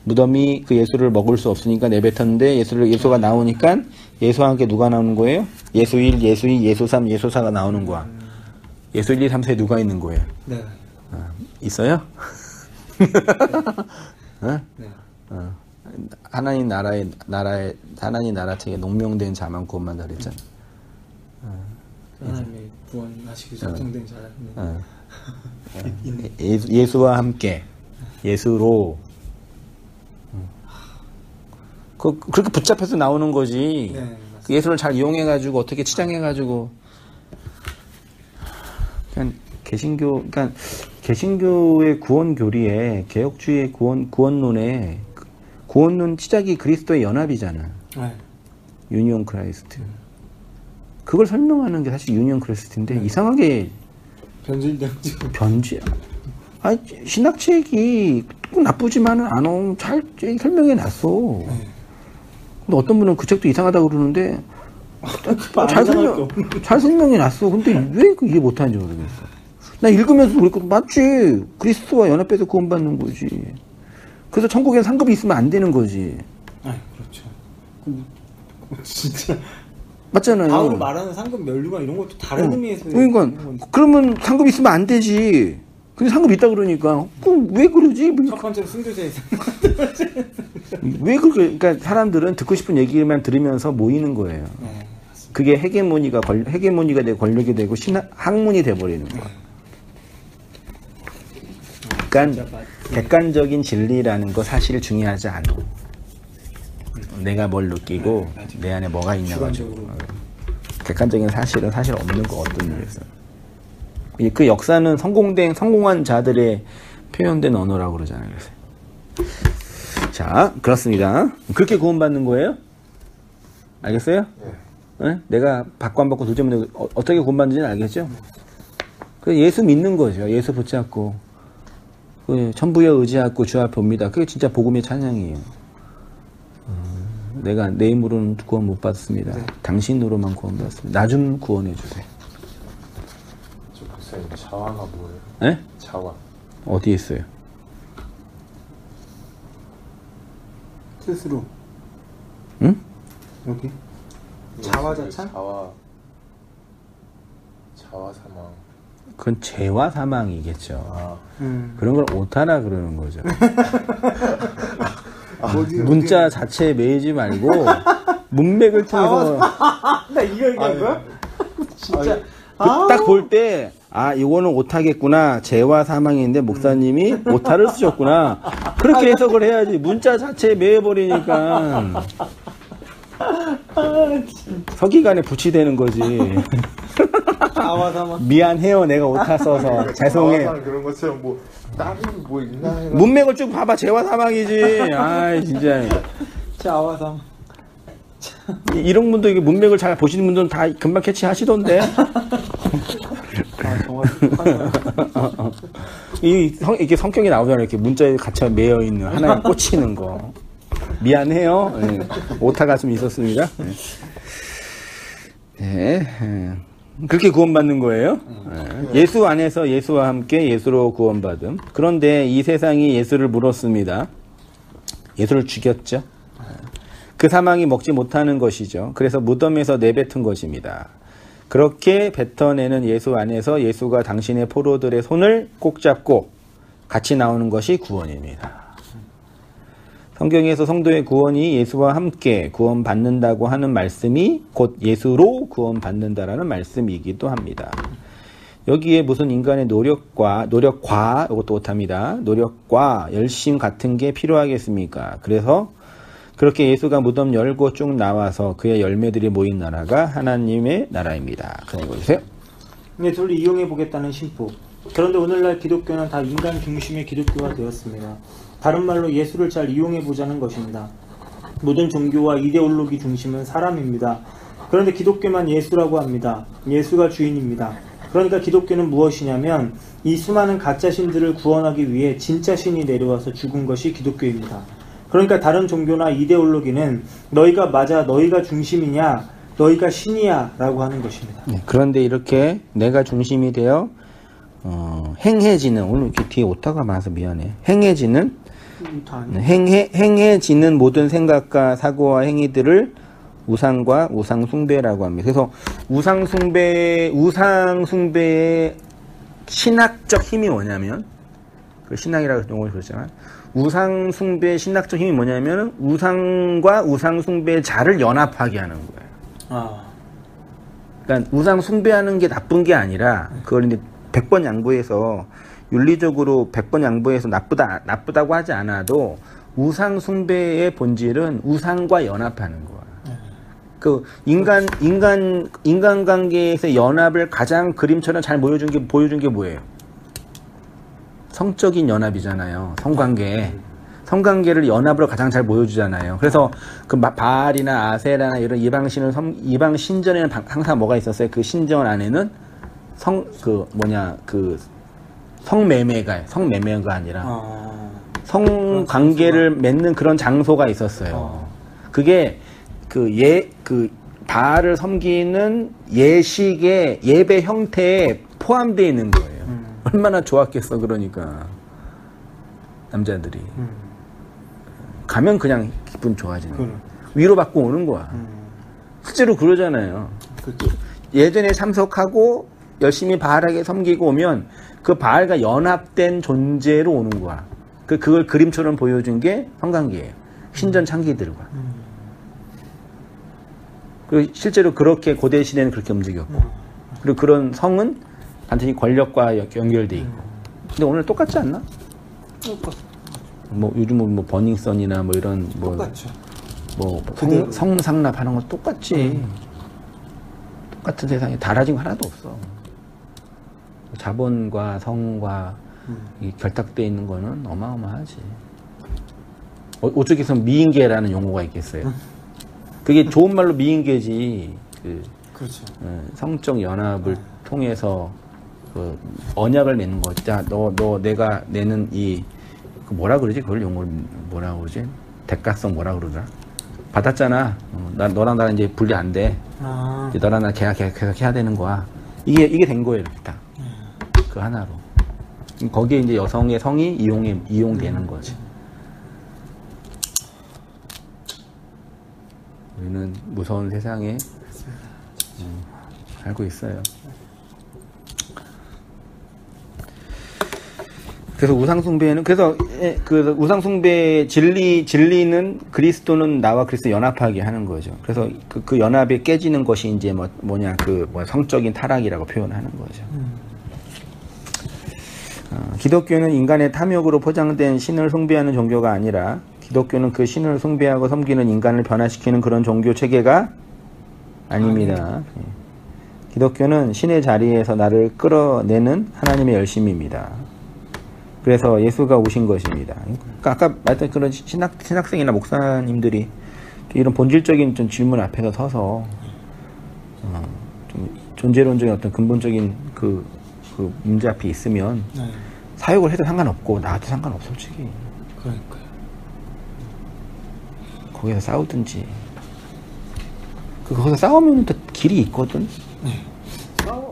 무덤이 그 예수를 먹을 수 없으니까 내뱉었는데 예수가 나오니까 예수와 함께 누가 나오는 거예요? 예수 1, 예수 2, 예수 3, 예수 4가 나오는 거야. 예수 1, 2, 3, 4에 누가 있는 거예요? 네. 있어요? 네. 하나님 나라 책에 농명된 자만 구원받는다 그랬잖아. 하나님의 구원하시기 작정된 자는 있네. 예수와 함께 예수로 그렇게 붙잡혀서 나오는 거지. 네, 그 예수를 잘 이용해가지고 어떻게 치장해가지고. 그러니까 개신교의 구원 교리에 개혁주의의 구원론에 구원론 시작이 그리스도의 연합이잖아. 네. 유니온 크라이스트. 그걸 설명하는 게 사실 유니온 크라이스트인데 이상하게 변질. 아니 신학책이 꼭 나쁘지만은 않아. 잘 설명해 놨어. 근데 어떤 분은 그 책도 이상하다고 그러는데 잘 설명해 놨어. 근데 왜 이해 못하는지 모르겠어. 나 읽으면서 그랬거든. 맞지. 그리스도와 연합해서 구원받는 거지. 그래서 천국에 상급이 있으면 안 되는 거지. 아, 그렇죠. 진짜 맞잖아요. 다음으로 말하는 상급 면류가 이런 것도 다른 의미에서. 그러니까 그러면 상급 있으면 안 되지. 근데 상급 있다 그러니까 그럼 왜 그러지? 첫 번째로 순교자에서. 왜 그러니까 사람들은 듣고 싶은 얘기만 들으면서 모이는 거예요. 네, 그게 헤게모니가 되고 권력이 되고 학문이 돼버리는 거야. 그러니까 객관적인 진리라는 거 사실 중요하지 않아. 내가 뭘 느끼고 내 안에 뭐가 있냐 가지고. 객관적인 사실은 사실 없는 거 어떤 일에서. 그 역사는 성공한 자들의 표현된 언어라고 그러잖아요. 그래서. 자, 그렇습니다. 그렇게 구원받는 거예요? 알겠어요? 네? 내가 받고 안 받고 둘째 문제 어떻게 구원받는지는 알겠죠? 그 예수 믿는 거죠. 예수 붙잡고 그 천부에 의지하고 주 앞에 옵니다. 그게 진짜 복음의 찬양이에요. 내가 내 힘으로는 구원 못 받습니다. 네. 당신으로만 구원받습니다. 나 좀 구원해 주세요. 저 목사님 자화가 뭐예요? 네? 자화 어디에 있어요? 스스로. 응? 여기. 자화자찬? 자화 사망. 그건 죄와 사망이겠죠. 아. 그런 걸 오타라 그러는 거죠. 문자 자체에 매이지 말고 문맥을 통해서 나 이거 얘기한 거야? 진짜. 딱 볼 때 이거는 오타겠구나. 죄와 사망인데 목사님이 오타를 쓰셨구나. 그렇게 해석을 해야지. 문자 자체에 매여버리니까 서기관에 부치되는 거지. 미안해요. 내가 오타 써서 죄송해요. 그런 것처럼 뭐 다른 뭐 있나 해가. 문맥을 쭉 봐봐. 죄와 사망이지. 아이 진짜. 자와 사망. 이런 분도 이게 문맥을 잘 보시는 분들은 다 금방 캐치하시던데. 이게 성격이 나오잖아요. 이렇게 문자에 갇혀 매여 있는 하나에 꽂히는 거. 미안해요. 네. 오타가 좀 있었습니다. 네. 그렇게 구원받는 거예요. 예수 안에서 예수와 함께 예수로 구원받음. 그런데 이 세상이 예수를 물었습니다. 예수를 죽였죠. 그 사망이 먹지 못하는 것이죠. 그래서 무덤에서 내뱉은 것입니다. 그렇게 뱉어내는 예수 안에서 예수가 당신의 포로들의 손을 꼭 잡고 같이 나오는 것이 구원입니다. 성경에서 성도의 구원이 예수와 함께 구원받는다고 하는 말씀이 곧 예수로 구원받는다라는 말씀이기도 합니다. 여기에 무슨 인간의 노력과 이것도 못합니다. 노력과 열심 같은 게 필요하겠습니까? 그래서 그렇게 예수가 무덤 열고 쭉 나와서 그의 열매들이 모인 나라가 하나님의 나라입니다. 그냥 읽어주세요. 예수를 이용해 보겠다는 신포. 그런데 오늘날 기독교는 다 인간 중심의 기독교가 되었습니다. 다른 말로 예수를 잘 이용해 보자는 것입니다. 모든 종교와 이데올로기 중심은 사람입니다. 그런데 기독교만 예수라고 합니다. 예수가 주인입니다. 그러니까 기독교는 무엇이냐면 이 수많은 가짜 신들을 구원하기 위해 진짜 신이 내려와서 죽은 것이 기독교입니다. 그러니까 다른 종교나 이데올로기는 너희가 맞아, 너희가 중심이냐, 너희가 신이야 라고 하는 것입니다. 네, 그런데 이렇게 내가 중심이 되어 행해지는, 오늘 이렇게 뒤에 오타가 많아서 미안해. 행해지는 모든 생각과 사고와 행위들을 우상과 우상숭배라고 합니다. 그래서 우상숭배의 신학적 힘이 뭐냐면, 그 신학이라고 용어를 그러잖아. 우상숭배의 신학적 힘이 뭐냐면 우상과 우상숭배의 자를 연합하게 하는 거예요. 그러니까 우상숭배하는 게 나쁜 게 아니라 그걸 이제 100번 양보해서 윤리적으로 100번 양보해서 나쁘다고 하지 않아도 우상 숭배의 본질은 우상과 연합하는 거야. 그 인간관계에서 연합을 가장 그림처럼 잘 보여준 게 뭐예요? 성적인 연합이잖아요. 성관계를 연합으로 가장 잘 보여주잖아요. 그래서 그 바알이나 아세라나 이런 이방 신전에는 항상 뭐가 있었어요? 그 신전 안에는 성매매가 아니라 성관계를 맺는 그런 장소가 있었어요. 그게 바알을 섬기는 예식의 예배 형태에 포함되어 있는 거예요. 얼마나 좋았겠어. 그러니까 남자들이 가면 그냥 기분 좋아지는 거야. 위로받고 오는 거야. 실제로 그러잖아요. 예전에 참석하고 열심히 바알에게 섬기고 오면 그 바알과 연합된 존재로 오는 거야. 그걸 그림처럼 보여준 게 성관계예요. 신전 창기들과. 그리고 실제로 그렇게 고대 시대는 그렇게 움직였고, 그리고 그런 성은 반드시 권력과 연결돼 있고. 근데 오늘 똑같지 않나? 뭐 요즘은 뭐 버닝썬이나 뭐 이런 똑같죠. 성상납하는 거 똑같지. 똑같은 세상에 달라진 거 하나도 없어. 자본과 성과 이 결탁되어 있는 거는 어마어마하지. 어쩌겠어 미인계라는 용어가 있겠어요. 그게 좋은 말로 미인계지. 그렇죠. 성적 연합을 통해서 그 언약을 맺는 거. 자, 내가 내는 뭐라 그러지? 그걸 용어를 뭐라 그러지? 대가성 뭐라 그러더라? 받았잖아. 너랑 나랑 이제 분리 안 돼. 이제 너랑 나 계속 해야 되는 거야. 이게 된 거예요, 이렇게 딱. 그 하나로. 거기에 이제 여성의 성이 이용되는 거지. 우리는 무서운 세상에 살고 있어요. 그래서 우상숭배는 그 우상숭배의 진리는 그리스도는 나와 그리스도 연합하게 하는 거죠. 그래서 그 연합이 깨지는 것이 이제 성적인 타락이라고 표현하는 거죠. 기독교는 인간의 탐욕으로 포장된 신을 숭배하는 종교가 아니라 기독교는 그 신을 숭배하고 섬기는 인간을 변화시키는 그런 종교 체계가 아닙니다. 기독교는 신의 자리에서 나를 끌어내는 하나님의 열심입니다. 그래서 예수가 오신 것입니다. 그러니까 아까 말했던 그런 신학생이나 목사님들이 이런 본질적인 좀 질문 앞에서 서서 좀 존재론적인 어떤 근본적인 그 문제 앞에 있으면 사역을 해도 상관없고 나한테 상관없어 솔직히. 그러니까요. 거기서 싸우든지. 거기서 싸우면 또 길이 있거든.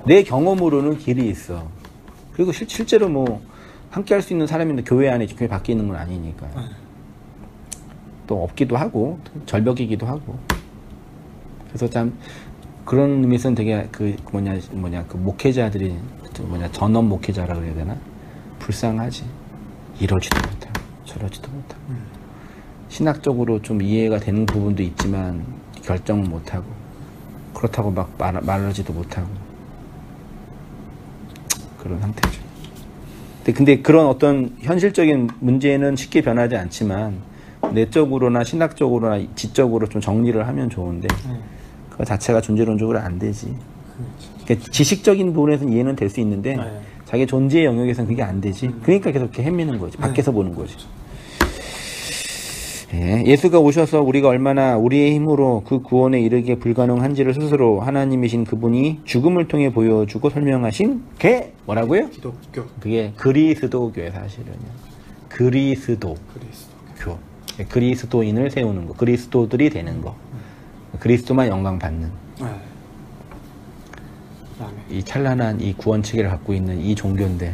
내 경험으로는 길이 있어. 그리고 실제로 뭐 함께 할 수 있는 사람인데 교회 안에 교회 밖에 있는 건 아니니까. 또 없기도 하고 절벽이기도 하고. 그래서 참 그런 의미에서는 되게 그 목회자들이 전업 목회자라 그래야 되나? 불쌍하지. 이러지도 못하고 저러지도 못하고. 신학적으로 좀 이해가 되는 부분도 있지만 결정은 못하고 그렇다고 막 말하지도 못하고 그런 상태죠. 근데 그런 어떤 현실적인 문제는 쉽게 변하지 않지만 내적으로나 신학적으로나 지적으로 좀 정리를 하면 좋은데 그 자체가 존재론적으로 안 되지. 그러니까 지식적인 부분에서는 이해는 될 수 있는데 자기 존재의 영역에서는 그게 안 되지. 그러니까 계속 이렇게 헤매는 거지. 밖에서 보는 거지. 예수가 오셔서 우리가 얼마나 우리의 힘으로 그 구원에 이르기에 불가능한지를 스스로 하나님이신 그분이 죽음을 통해 보여주고 설명하신 게 뭐라고요? 기독교. 그게 그리스도교예요, 사실은요. 그리스도교. 그리스도인을 세우는 거. 그리스도들이 되는 거. 그리스도만 영광 받는. 이 찬란한 이 구원 체계를 갖고 있는 이 종교인데